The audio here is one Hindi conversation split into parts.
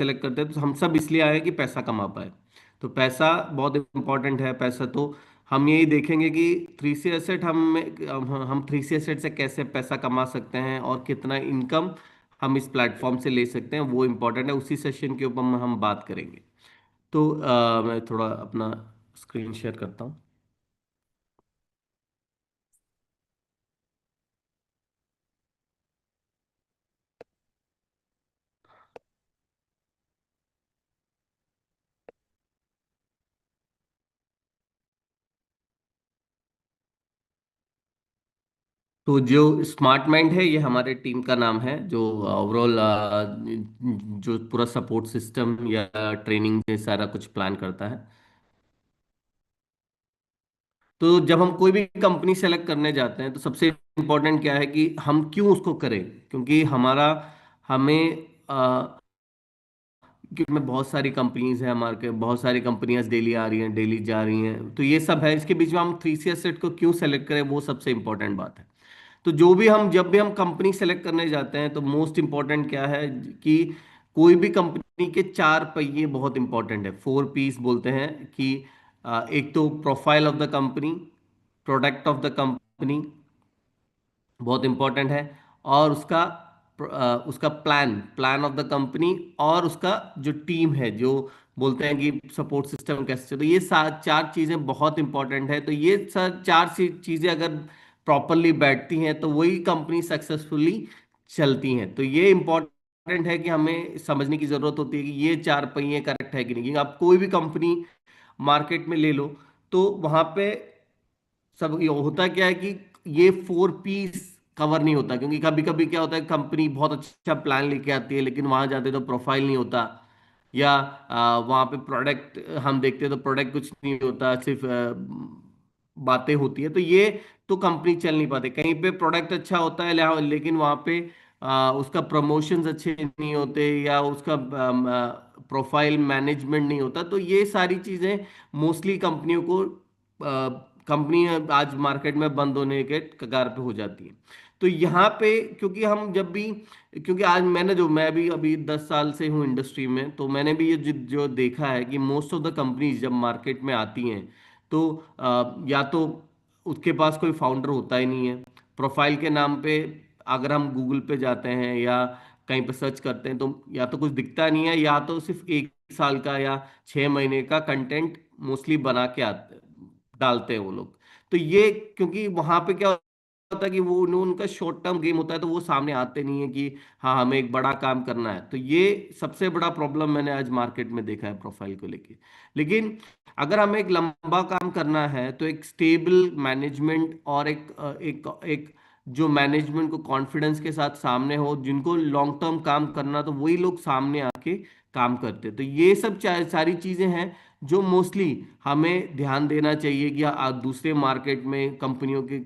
सेलेक्ट करते हैं तो हम सब इसलिए आए हैं कि पैसा कमा पाए। तो पैसा बहुत इंपॉर्टेंट है। पैसा तो हम यही देखेंगे कि थ्री सी एसेट हम थ्री सी एसेट से कैसे पैसा कमा सकते हैं और कितना इनकम हम इस प्लेटफॉर्म से ले सकते हैं, वो इम्पोर्टेंट है। उसी सेशन के ऊपर हम बात करेंगे। तो मैं थोड़ा अपना स्क्रीन शेयर करता हूँ। तो जो स्मार्ट माइंड है, ये हमारे टीम का नाम है, जो ओवरऑल जो पूरा सपोर्ट सिस्टम या ट्रेनिंग से सारा कुछ प्लान करता है। तो जब हम कोई भी कंपनी सेलेक्ट करने जाते हैं तो सबसे इम्पोर्टेंट क्या है कि हम क्यों उसको करें। क्योंकि हमें क्योंकि में बहुत सारी कंपनीज हैं हमारे के, बहुत सारी कंपनियां डेली आ रही हैं, डेली जा रही हैं, तो ये सब है। इसके बीच में हम थ्री सी एसेट को क्यों सेलेक्ट करें, वो सबसे इम्पोर्टेंट बात है। तो जब भी हम कंपनी सेलेक्ट करने जाते हैं तो मोस्ट इम्पोर्टेंट क्या है कि कोई भी कंपनी के चार पहिए बहुत इंपॉर्टेंट है। फोर पीस बोलते हैं कि एक तो profile of the company, product of the company बहुत इंपॉर्टेंट है, और उसका plan plan of the company, और उसका जो टीम है, जो बोलते हैं कि सपोर्ट सिस्टम कैसे। तो ये चार चीजें बहुत इंपॉर्टेंट है। तो ये चार चीजें अगर प्रॉपरली बैठती हैं तो वही कंपनी सक्सेसफुली चलती हैं। तो ये इंपॉर्टेंट है कि हमें समझने की जरूरत होती है कि ये चार पहिए करेक्ट है कि नहीं। क्योंकि आप कोई भी कंपनी मार्केट में ले लो तो वहां पे सब ये होता क्या है कि ये फोर पीस कवर नहीं होता। क्योंकि कभी कभी क्या होता है, कंपनी बहुत अच्छा प्लान लेके आती है लेकिन वहां जाते तो प्रोफाइल नहीं होता, या वहां पे प्रोडक्ट हम देखते हैं तो प्रोडक्ट कुछ नहीं होता, सिर्फ बातें होती है। तो ये तो कंपनी चल नहीं पाते। कहीं पे प्रोडक्ट अच्छा होता है लेकिन वहां पे उसका प्रमोशंस अच्छे नहीं होते, या उसका प्रोफाइल मैनेजमेंट नहीं होता। तो ये सारी चीजें मोस्टली कंपनियों को, कंपनी आज मार्केट में बंद होने के कगार पे हो जाती है। तो यहाँ पे क्योंकि हम जब भी क्योंकि आज मैं भी अभी 10 साल से हूँ इंडस्ट्री में, तो मैंने भी ये जो देखा है कि मोस्ट ऑफ द कंपनीज जब मार्केट में आती हैं तो या तो उसके पास कोई फाउंडर होता ही नहीं है। प्रोफाइल के नाम पे अगर हम गूगल पे जाते हैं या कहीं पे सर्च करते हैं तो या तो कुछ दिखता नहीं है, या तो सिर्फ 1 साल का या 6 महीने का कंटेंट मोस्टली बना के आते डालते हैं वो लोग। तो ये क्योंकि वहां पे क्या होता है कि वो उनका शॉर्ट टर्म गेम होता है, तो वो सामने आते नहीं है कि हाँ हमें एक बड़ा काम करना है। तो ये सबसे बड़ा प्रॉब्लम मैंने आज मार्केट में देखा है प्रोफाइल को लेके। लेकिन अगर हमें एक लंबा काम करना है तो एक स्टेबल मैनेजमेंट और एक जो मैनेजमेंट को कॉन्फिडेंस के साथ सामने हो, जिनको लॉन्ग टर्म काम करना, तो वही लोग सामने आके काम करते हैं। तो ये सब सारी चीजें हैं जो मोस्टली हमें ध्यान देना चाहिए कि आप दूसरे मार्केट में कंपनियों के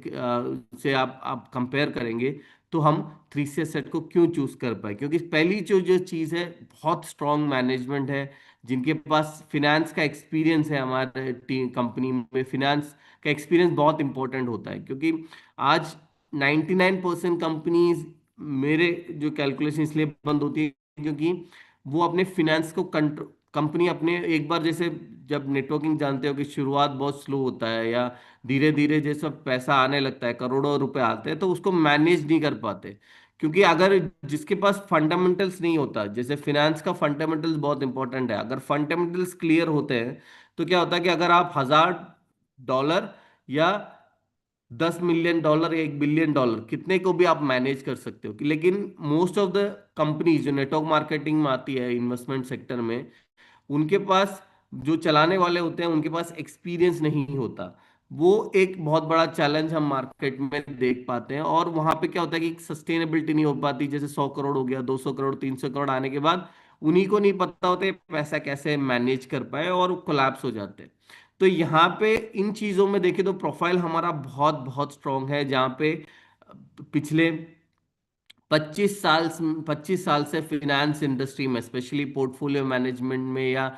से आप कंपेयर करेंगे तो हम थ्री सी सेट को क्यों चूज कर पाए। क्योंकि पहली जो चीज़ है, बहुत स्ट्रांग मैनेजमेंट है, जिनके पास फिनेंस का एक्सपीरियंस है। हमारे टीम कंपनी में फिनेंस का एक्सपीरियंस बहुत इंपॉर्टेंट होता है। क्योंकि आज 99% कंपनीज, मेरे जो कैलकुलेशन इसलिए बंद होती है क्योंकि वो अपने फिनेंस को कंट्रोल, कंपनी अपने एक बार जैसे, जब नेटवर्किंग जानते हो कि शुरुआत बहुत स्लो होता है, या धीरे धीरे जैसे पैसा आने लगता है, करोड़ों रुपए आते हैं, तो उसको मैनेज नहीं कर पाते। क्योंकि अगर जिसके पास फंडामेंटल्स नहीं होता, जैसे फिनेंस का फंडामेंटल्स बहुत इंपॉर्टेंट है, अगर फंडामेंटल्स क्लियर होते हैं तो क्या होता है कि अगर आप $1,000 या $10 मिलियन या $1 बिलियन, कितने को भी आप मैनेज कर सकते हो। लेकिन मोस्ट ऑफ द कंपनीज जो नेटवर्क मार्केटिंग में आती है इन्वेस्टमेंट सेक्टर में, उनके पास जो चलाने वाले होते हैं उनके पास एक्सपीरियंस नहीं होता। वो एक बहुत बड़ा चैलेंज हम मार्केट में देख पाते हैं। और वहां पे क्या होता है कि सस्टेनेबिलिटी नहीं हो पाती। जैसे 100 करोड़ हो गया, 200 करोड़, 300 करोड़ आने के बाद उन्हीं को नहीं पता होते पैसा कैसे मैनेज कर पाए, और कोलैप्स हो जाते हैं। तो यहाँ पे इन चीजों में देखें तो प्रोफाइल हमारा बहुत बहुत स्ट्रांग है, जहाँ पे पिछले 25 साल से फिनेंस इंडस्ट्री में, स्पेशली पोर्टफोलियो मैनेजमेंट में, या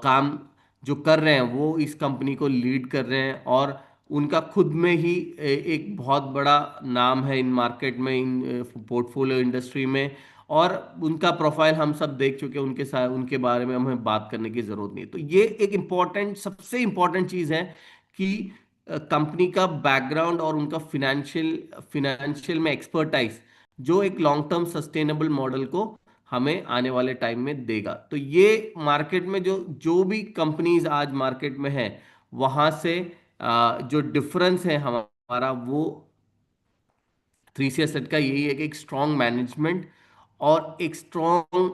काम जो कर रहे हैं, वो इस कंपनी को लीड कर रहे हैं। और उनका खुद में ही एक बहुत बड़ा नाम है इन मार्केट में, इन पोर्टफोलियो इंडस्ट्री में। और उनका प्रोफाइल हम सब देख चुके हैं, उनके साथ उनके बारे में हमें बात करने की जरूरत नहीं है। तो ये एक इम्पॉर्टेंट, सबसे इम्पॉर्टेंट चीज़ है कि कंपनी का बैकग्राउंड और उनका फिनेंशियल फिनेंशियल में एक्सपर्टाइज, जो एक लॉन्ग टर्म सस्टेनेबल मॉडल को हमें आने वाले टाइम में देगा। तो ये मार्केट में जो जो भी कंपनीज आज मार्केट में है, वहां से जो डिफरेंस है हमारा, वो 3C एसेट का यही है कि एक स्ट्रॉन्ग मैनेजमेंट और एक स्ट्रॉन्ग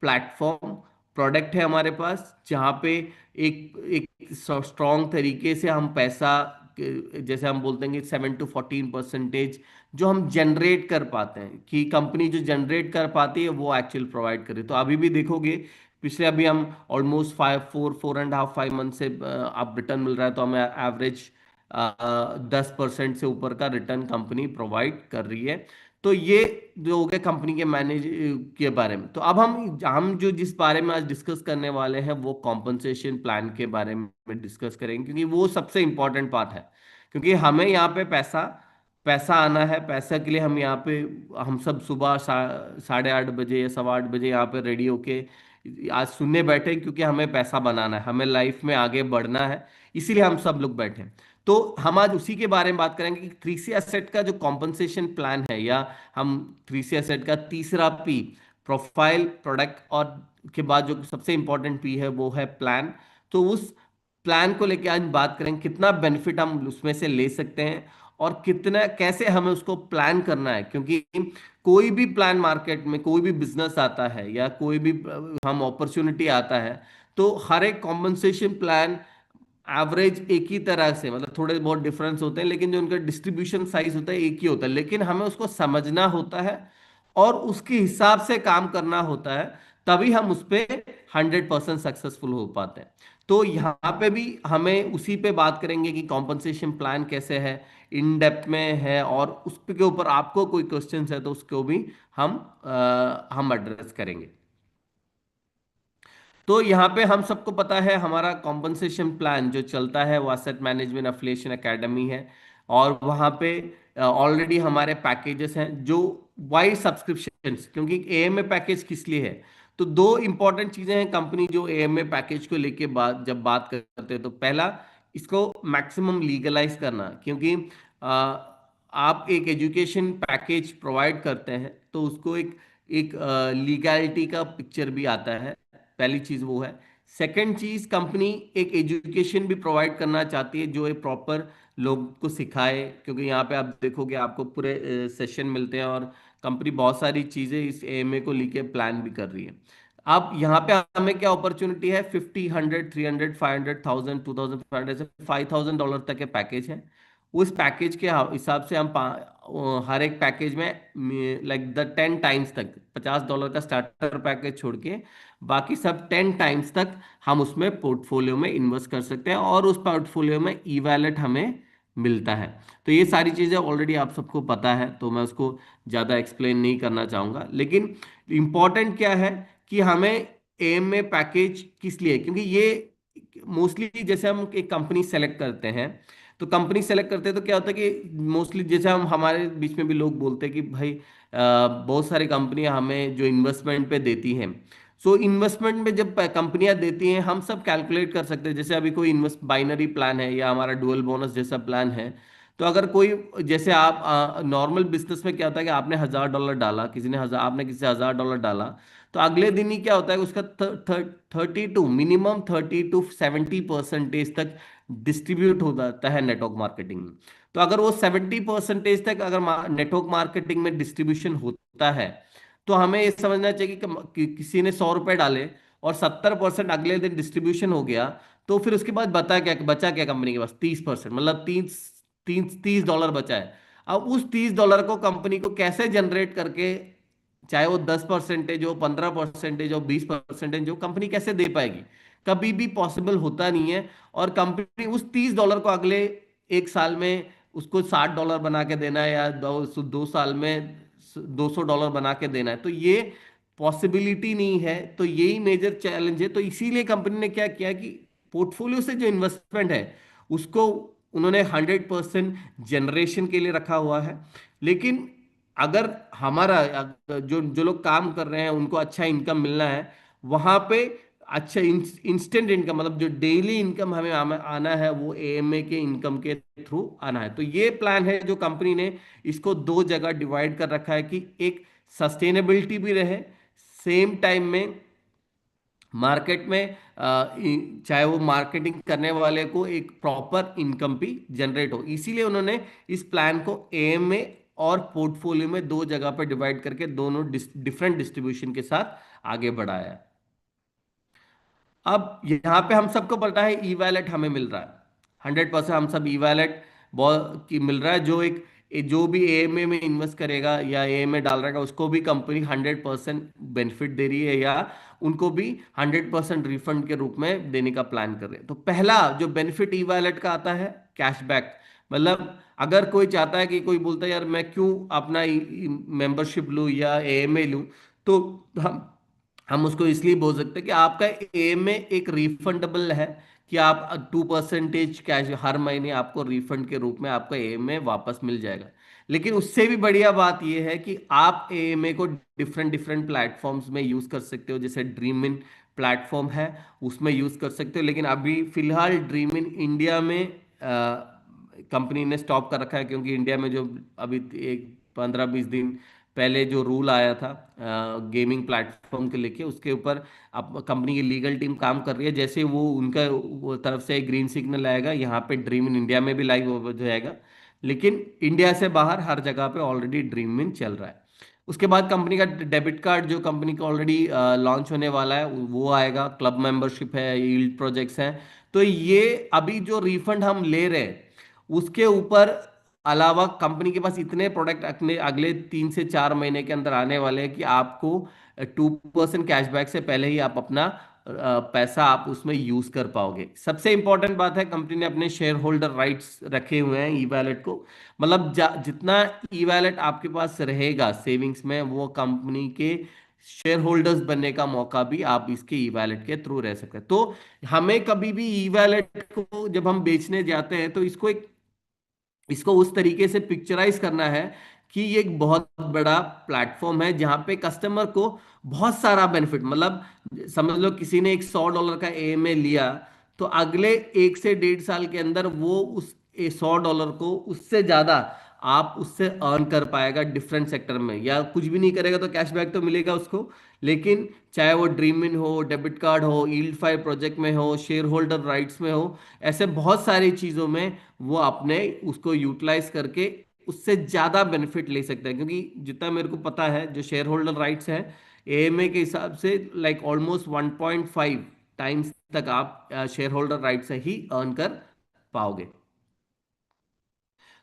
प्लेटफॉर्म प्रोडक्ट है हमारे पास, जहाँ पे एक एक स्ट्रॉन्ग तरीके से हम पैसा, जैसे हम बोलते हैं कि 7 to 14% जो हम जनरेट कर पाते हैं, कि कंपनी जो जनरेट कर पाती है वो एक्चुअल प्रोवाइड करे। तो अभी भी देखोगे, पिछले अभी हम ऑलमोस्ट 4.5 5 मंथ से आप रिटर्न मिल रहा है, तो हमें एवरेज 10% से ऊपर का रिटर्न कंपनी प्रोवाइड कर रही है। तो ये जो हो गया कंपनी के मैनेज के बारे में। तो अब हम जो जिस बारे में आज डिस्कस करने वाले हैं, वो कॉम्पनसेशन प्लान के बारे में डिस्कस करेंगे, क्योंकि वो सबसे इंपॉर्टेंट पार्ट है। क्योंकि हमें यहाँ पे पैसा पैसा आना है, पैसा के लिए हम यहाँ पे, हम सब सुबह 8:30 बजे या 8:15 बजे यहाँ पे रेडी होके आज सुनने बैठे हैं, क्योंकि हमें पैसा बनाना है, हमें लाइफ में आगे बढ़ना है, इसीलिए हम सब लोग बैठे हैं। तो हम आज उसी के बारे में बात करेंगे कि 3C एसेट का जो कॉम्पनसेशन प्लान है, या हम 3C एसेट का तीसरा पी, प्रोफाइल, प्रोडक्ट, और के बाद जो सबसे इंपॉर्टेंट पी है वो है प्लान। तो उस प्लान को लेके आज बात करेंगे, कितना बेनिफिट हम उसमें से ले सकते हैं, और कितना कैसे हमें उसको प्लान करना है। क्योंकि कोई भी प्लान मार्केट में, कोई भी बिजनेस आता है या कोई भी हम अपॉर्चुनिटी आता है, तो हर एक कॉम्पनसेशन प्लान एवरेज एक ही तरह से, मतलब थोड़े बहुत डिफरेंस होते हैं, लेकिन जो उनका डिस्ट्रीब्यूशन साइज होता है एक ही होता है, लेकिन हमें उसको समझना होता है और उसके हिसाब से काम करना होता है, तभी हम उस पे 100% सक्सेसफुल हो पाते हैं। तो यहाँ पे भी हमें उसी पे बात करेंगे कि कॉम्पनसेशन प्लान कैसे है, इन डेप्थ में है, और उस पे के ऊपर आपको कोई क्वेश्चंस है तो उसको भी हम एड्रेस करेंगे। तो यहाँ पे हम सबको पता है, हमारा कॉम्पनसेशन प्लान जो चलता है वो असेट मैनेजमेंट एफिलिएशन एकेडमी है, और वहाँ पे ऑलरेडी हमारे पैकेजेस हैं जो वाइड सब्सक्रिप्शंस। क्योंकि एएमए पैकेज किस लिए है, तो दो इंपॉर्टेंट चीज़ें हैं कंपनी जो एएमए पैकेज को लेके जब बात करते हैं, तो पहला, इसको मैक्सिमम लीगलाइज करना। क्योंकि आप एक एजुकेशन पैकेज प्रोवाइड करते हैं, तो उसको एक एक लीगैलिटी का पिक्चर भी आता है, पहली चीज वो है। सेकंड चीज, कंपनी एक एजुकेशन भी प्रोवाइड करना चाहती है जो एक प्रॉपर लोग को सिखाए। क्योंकि यहाँ पे आप देखोगे आपको पूरे सेशन मिलते हैं, और कंपनी बहुत सारी चीजें इस एएमए को लेके प्लान भी कर रही है। अब यहाँ पे हमें क्या अपॉर्चुनिटी है, 50, 100, 300, 500, 1000, 2500 से $5000 तक के पैकेज है। उस पैकेज के हिसाब से हम हर एक पैकेज में लाइक द 10 टाइम्स तक, $50 का स्टार्टर पैकेज छोड़ के बाकी सब 10 टाइम्स तक हम उसमें पोर्टफोलियो में इन्वेस्ट कर सकते हैं, और उस पोर्टफोलियो में ई वैलेट हमें मिलता है। तो ये सारी चीज़ें ऑलरेडी आप सबको पता है, तो मैं उसको ज़्यादा एक्सप्लेन नहीं करना चाहूँगा। लेकिन इम्पॉर्टेंट क्या है कि हमें एएमए पैकेज किस लिए, क्योंकि ये मोस्टली जैसे हम एक कंपनी सेलेक्ट करते हैं, तो कंपनी सेलेक्ट करते हैं तो क्या होता है कि मोस्टली जैसे हम हमारे बीच में भी लोग बोलते हैं कि भाई बहुत सारी कंपनियां हमें जो इन्वेस्टमेंट पे देती हैं। सो इन्वेस्टमेंट में जब कंपनियां देती हैं, हम सब कैलकुलेट कर सकते हैं। जैसे अभी कोई इन्वेस्ट बाइनरी प्लान है या हमारा डुअल बोनस जैसा प्लान है, तो अगर कोई, जैसे आप नॉर्मल बिजनेस में क्या होता है कि आपने $1000 डाला, किसी ने हजार, आपने किसी से $1000 डाला, तो अगले दिन ही क्या होता है उसका 30 to 70% तक डिस्ट्रीब्यूट हो जाता है नेटवर्क मार्केटिंग में। तो अगर वो 70% तक अगर नेटवर्क मार्केटिंग में डिस्ट्रीब्यूशन होता है, तो हमें ये समझना चाहिए कि किसी ने $100 डाले और 70% अगले दिन डिस्ट्रीब्यूशन हो गया, तो फिर उसके बाद बचा क्या कंपनी के पास, 30%, मतलब $30 बचा है। अब उस $30 को कंपनी को कैसे जनरेट करके, चाहे वो 10% हो, 15% हो, 20% जो कंपनी कैसे दे पाएगी, कभी भी पॉसिबल होता नहीं है। और कंपनी उस $30 को अगले 1 साल में उसको $60 बना के देना है, या 2 साल में $200 बना के देना है, तो ये पॉसिबिलिटी नहीं है। तो यही मेजर चैलेंज है। तो इसीलिए कंपनी ने क्या किया कि पोर्टफोलियो से जो इन्वेस्टमेंट है उसको उन्होंने 100% जनरेशन के लिए रखा हुआ है। लेकिन अगर हमारा जो जो लोग काम कर रहे हैं उनको अच्छा इनकम मिलना है, वहां पे अच्छा इंस्टेंट इनकम, मतलब जो डेली इनकम हमें आना है वो एएमए के इनकम के थ्रू आना है। तो ये प्लान है जो कंपनी ने इसको दो जगह डिवाइड कर रखा है कि एक सस्टेनेबिलिटी भी रहे, सेम टाइम में मार्केट में चाहे वो मार्केटिंग करने वाले को एक प्रॉपर इनकम भी जनरेट हो। इसीलिए उन्होंने इस प्लान को एएमए और पोर्टफोलियो में दो जगह पर डिवाइड करके दोनों डिफरेंट डिस्ट्रीब्यूशन के साथ आगे बढ़ाया है। अब यहाँ पे हम सबको पता है ई वैलेट हमें मिल रहा है, 100% हम सब ई वैलेट की मिल रहा है। जो भी एएमए में इन्वेस्ट करेगा या एएमए डाल रहेगा उसको भी कंपनी 100% बेनिफिट दे रही है, या उनको भी 100% रिफंड के रूप में देने का प्लान कर रहे हैं। तो पहला जो बेनिफिट ई वैलेट का आता है, कैशबैक। मतलब अगर कोई चाहता है कि कोई बोलता है यार मैं क्यों अपना मेंबरशिप लूँ या एएमए लूँ, तो हम उसको इसलिए बोल सकते हैं कि आपका एएमए एक रिफंडेबल है, कि आप 2% कैश हर महीने आपको रिफंड के रूप में आपका एएमए वापस मिल जाएगा। लेकिन उससे भी बढ़िया बात यह है कि आप एएमए को डिफरेंट डिफरेंट प्लेटफॉर्म्स में यूज कर सकते हो, जैसे ड्रीम इन प्लेटफॉर्म है उसमें यूज कर सकते हो। लेकिन अभी फिलहाल ड्रीम इन इंडिया में कंपनी ने स्टॉप कर रखा है, क्योंकि इंडिया में जो अभी एक 15-20 दिन पहले जो रूल आया था गेमिंग प्लेटफॉर्म के लेके, उसके ऊपर अब कंपनी की लीगल टीम काम कर रही है। जैसे वो उनका वो तरफ से ग्रीन सिग्नल आएगा, यहाँ पे ड्रीम इन इंडिया में भी लाइव हो जाएगा। लेकिन इंडिया से बाहर हर जगह पे ऑलरेडी ड्रीम इन चल रहा है। उसके बाद कंपनी का डेबिट कार्ड जो कंपनी का ऑलरेडी लॉन्च होने वाला है वो आएगा, क्लब मेंबरशिप है, यील्ड प्रोजेक्ट्स हैं। तो ये अभी जो रिफंड हम ले रहे हैं उसके ऊपर अलावा कंपनी के पास इतने प्रोडक्ट अगले अगले 3 से 4 महीने के अंदर आने वाले हैं कि आपको 2% कैशबैक से पहले ही आप अपना पैसा आप उसमें यूज कर पाओगे। सबसे इंपॉर्टेंट बात है, कंपनी ने अपने शेयर होल्डर राइट्स रखे हुए हैं ई वैलेट को। मतलब जितना ई वैलेट आपके पास रहेगा सेविंग्स में, वो कंपनी के शेयर होल्डर्स बनने का मौका भी आप इसके ई वैलेट के थ्रू रह सकते हैं। तो हमें कभी भी ई वैलेट को जब हम बेचने जाते हैं तो इसको उस तरीके से पिक्चराइज करना है कि ये एक बहुत बड़ा प्लेटफॉर्म है जहां पे कस्टमर को बहुत सारा बेनिफिट, मतलब समझ लो किसी ने एक $100 का एएमए लिया, तो अगले 1 से 1.5 साल के अंदर वो उस $100 को उससे ज्यादा आप उससे अर्न कर पाएगा डिफरेंट सेक्टर में। या कुछ भी नहीं करेगा तो कैशबैक तो मिलेगा उसको, लेकिन चाहे वो ड्रीम इन हो, डेबिट कार्ड हो, ईल्ड फाइव प्रोजेक्ट में हो, शेयर होल्डर राइट्स में हो, ऐसे बहुत सारी चीजों में वो अपने उसको यूटिलाइज करके उससे ज्यादा बेनिफिट ले सकता है। क्योंकि जितना मेरे को पता है जो शेयर होल्डर राइट्स है एएमए के हिसाब से लाइक ऑलमोस्ट 1.5 टाइम्स तक आप शेयर होल्डर राइट से ही अर्न कर पाओगे।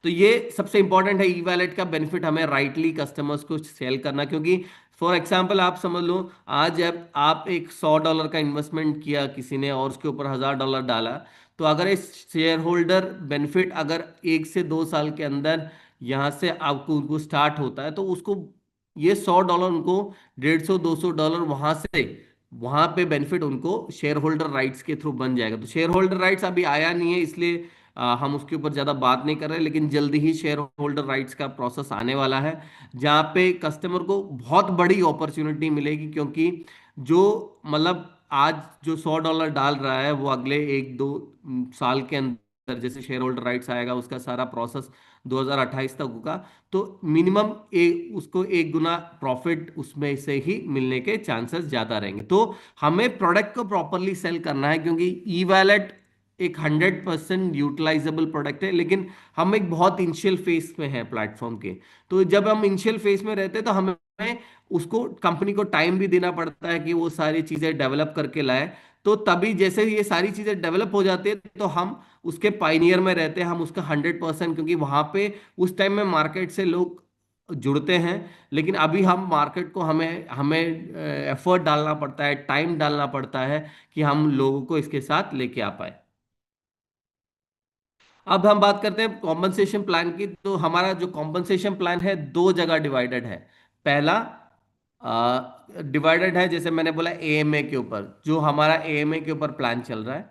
तो ये सबसे इंपॉर्टेंट है ई वैलेट का बेनिफिट, हमें राइटली कस्टमर्स को सेल करना। क्योंकि फॉर एग्जांपल आप समझ लो, आज जब आप एक $100 का इन्वेस्टमेंट किया किसी ने और उसके ऊपर $1000 डाला, तो अगर इस शेयर होल्डर बेनिफिट अगर 1 से 2 साल के अंदर यहाँ से आपको उनको स्टार्ट होता है, तो उसको ये $100 उनको 150-200 डॉलर वहां से वहां पे बेनिफिट उनको शेयर होल्डर राइट्स के थ्रू बन जाएगा। तो शेयर होल्डर राइट्स अभी आया नहीं है, इसलिए हम उसके ऊपर ज़्यादा बात नहीं कर रहे, लेकिन जल्दी ही शेयर होल्डर राइट्स का प्रोसेस आने वाला है, जहाँ पे कस्टमर को बहुत बड़ी अपॉर्चुनिटी मिलेगी। क्योंकि जो मतलब आज जो $100 डाल रहा है वो अगले 1-2 साल के अंदर जैसे शेयर होल्डर राइट्स आएगा उसका सारा प्रोसेस 2028 तक होगा, तो मिनिमम उसको 1 गुना प्रॉफिट उसमें से ही मिलने के चांसेस ज़्यादा रहेंगे। तो हमें प्रोडक्ट को प्रॉपरली सेल करना है, क्योंकि ई वैलेट एक 100% यूटिलाइजेबल प्रोडक्ट है, लेकिन हम एक बहुत इनिशियल फेज में है प्लेटफॉर्म के। तो जब हम इनिशियल फेज में रहते हैं तो हमें उसको कंपनी को टाइम भी देना पड़ता है कि वो सारी चीजें डेवलप करके लाए। तो तभी जैसे ये सारी चीजें डेवलप हो जाती है तो हम उसके पाइनियर में रहते हैं, हम उसका 100%, क्योंकि वहां पे उस टाइम में मार्केट से लोग जुड़ते हैं। लेकिन अभी हम मार्केट को हमें हमें एफर्ट डालना पड़ता है, टाइम डालना पड़ता है कि हम लोगों को इसके साथ लेके आ पाए। अब हम बात करते हैं कॉम्पनसेशन प्लान की। तो हमारा जो कॉम्पनसेशन प्लान है दो जगह डिवाइडेड है। पहला डिवाइडेड है जैसे मैंने बोला एएमए के ऊपर, जो हमारा एएमए के ऊपर प्लान चल रहा है।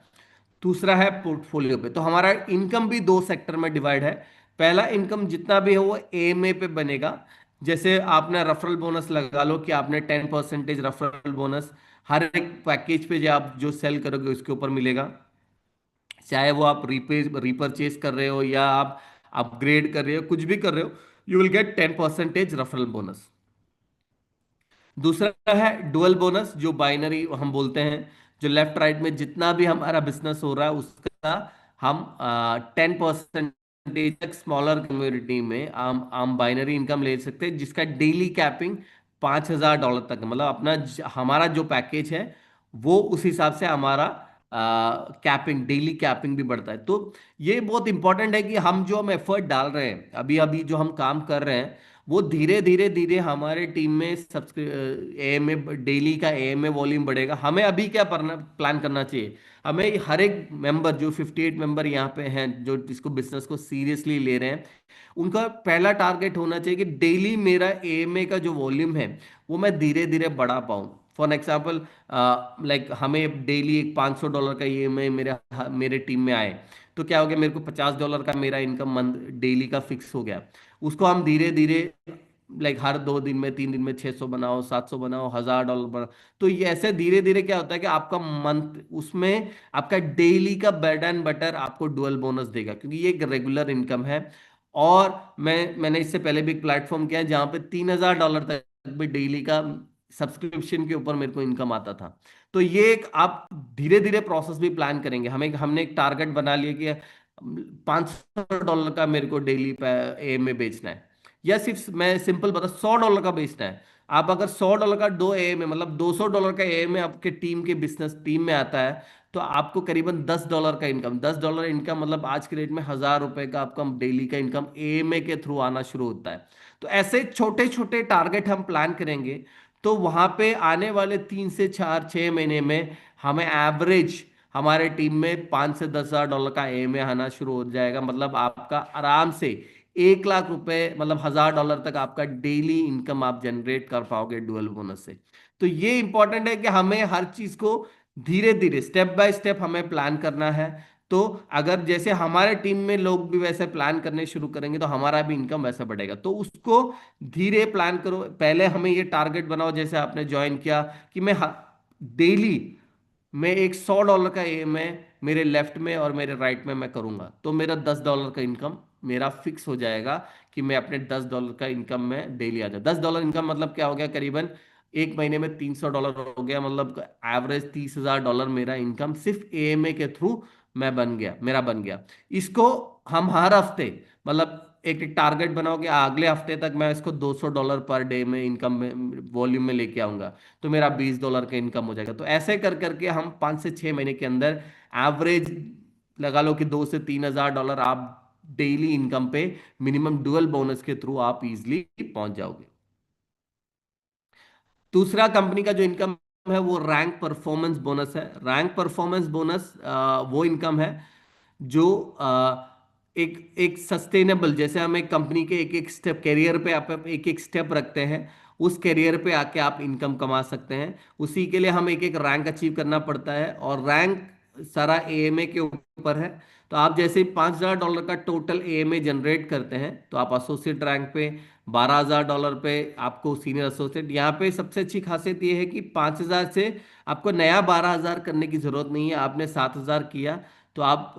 दूसरा है पोर्टफोलियो पे। तो हमारा इनकम भी दो सेक्टर में डिवाइड है। पहला इनकम जितना भी है वो एएमए पे बनेगा, जैसे आपने रेफरल बोनस लगा लो कि आपने 10% रेफरल बोनस हर एक पैकेज पे जो आप जो सेल करोगे उसके ऊपर मिलेगा। चाहे वो आप रीपरचेज कर रहे हो या आप अपग्रेड कर रहे हो, कुछ भी कर रहे हो, you will get 10% referral bonus. दूसरा है डुअल बोनस, जो बाइनरी हम बोलते हैं, जो लेफ्ट राइट में जितना भी हमारा बिजनेस हो रहा है उसका हम 10% तक स्मॉलर कम्युनिटी में हम बाइनरी इनकम ले सकते हैं, जिसका डेली कैपिंग $5,000 तक है। मतलब अपना हमारा जो पैकेज है वो उस हिसाब से हमारा कैपिंग, डेली कैपिंग भी बढ़ता है। तो ये बहुत इंपॉर्टेंट है कि हम एफर्ट डाल रहे हैं, अभी अभी जो हम काम कर रहे हैं, वो धीरे धीरे धीरे हमारे टीम में एएमए, डेली का एएमए वॉल्यूम बढ़ेगा। हमें अभी क्या प्लान करना चाहिए, हमें हर एक मेंबर, जो 58 मेंबर यहाँ पे हैं जो इसको बिजनेस को सीरियसली ले रहे हैं, उनका पहला टारगेट होना चाहिए कि डेली मेरा एएमए का जो वॉल्यूम है वो मैं धीरे धीरे बढ़ा पाऊँ। फॉर एग्जाम्पल, लाइक हमें डेली एक $500 का ईएमआई मेरे मेरे टीम में आए, तो क्या हो गया, मेरे को $50 का मेरा इनकम मंथ डेली का फिक्स हो गया। उसको हम धीरे धीरे, लाइक हर 2 दिन में, 3 दिन में 600 बनाओ, 700 बनाओ, $1,000 बनाओ। तो ये ऐसे धीरे धीरे क्या होता है कि आपका मंथ उसमें आपका डेली का ब्रेड एंड बटर आपको डुअल बोनस देगा, क्योंकि ये एक रेगुलर इनकम है। और मैंने इससे पहले भी एक प्लेटफॉर्म किया है जहां पे $3,000 तक भी डेली का सब्सक्रिप्शन के ऊपर मेरे को इनकम आता था। तो ये एक आप धीरे धीरे प्रोसेस भी प्लान करेंगे, हमने एक टारगेट बना लिया कि $500 का मेरे को डेली ए में बेचना है, या सिर्फ मैं सिंपल बता, $100 का बेचना है। आप अगर $100 का दो ए में, मतलब $200 का ए में आपके टीम के बिजनेस टीम में आता है, तो आपको करीबन $10 का इनकम, $10 इनकम मतलब आज के रेट में $1,000 का आपका डेली का इनकम एएमए के थ्रू आना शुरू होता है। तो ऐसे छोटे छोटे टारगेट हम प्लान करेंगे, तो वहां पे आने वाले 3 से 4 6 महीने में हमें एवरेज हमारे टीम में $5 से 10 हज़ार का एएमए आना शुरू हो जाएगा। मतलब आपका आराम से 1 लाख रुपए, मतलब $1,000 तक आपका डेली इनकम आप जनरेट कर पाओगे डुअल बोनस से। तो ये इंपॉर्टेंट है कि हमें हर चीज को धीरे धीरे, स्टेप बाय स्टेप हमें प्लान करना है। तो अगर जैसे हमारे टीम में लोग भी वैसे प्लान करने शुरू करेंगे तो हमारा भी इनकम वैसा बढ़ेगा। तो उसको धीरे प्लान करो, पहले हमें ये टारगेट बनाओ, जैसे आपने ज्वाइन किया कि मैं डेली मैं एक $100 का मैं मेरे लेफ्ट में और मेरे राइट में मैं करूंगा, तो मेरा $10 का इनकम मेरा फिक्स हो जाएगा कि मैं अपने $10 का इनकम में डेली आ जाए। $10 इनकम मतलब क्या हो गया, करीबन एक महीने में $300 हो गया, मतलब एवरेज $30,000 मेरा इनकम सिर्फ एएमए के थ्रू मैं बन गया, मेरा बन गया। इसको हम हर हफ्ते, मतलब एक टारगेट बनाओ कि अगले हफ्ते तक मैं इसको $200 पर डे में इनकम में वॉल्यूम में लेके आऊंगा, तो मेरा $20 का इनकम हो जाएगा। तो ऐसे कर करके हम 5 से 6 महीने के अंदर एवरेज लगा लो कि $2 से 3 हज़ार आप डेली इनकम पे मिनिमम डुअल बोनस के थ्रू आप इजिली पहुंच जाओगे। दूसरा कंपनी का जो इनकम है वो रैंक परफॉर्मेंस बोनस है। रैंक परफॉर्मेंस बोनस वो इनकम है जो एक एक सस्टेनेबल, जैसे हम एक कंपनी के एक एक स्टेप करियर पे आप एक एक स्टेप रखते हैं, उस करियर पे आके आप इनकम कमा सकते हैं। उसी के लिए हम एक एक रैंक अचीव करना पड़ता है, और रैंक सारा एएमए के ऊपर है। तो आप जैसे $5,000 का टोटल एएमए जनरेट करते हैं, तो आप एसोसिएट रैंक पे, $12,000 पे आपको सीनियर एसोसिएट। यहाँ पे सबसे अच्छी खासियत ये है कि 5,000 से आपको नया 12,000 करने की जरूरत नहीं है। आपने 7,000 किया तो आप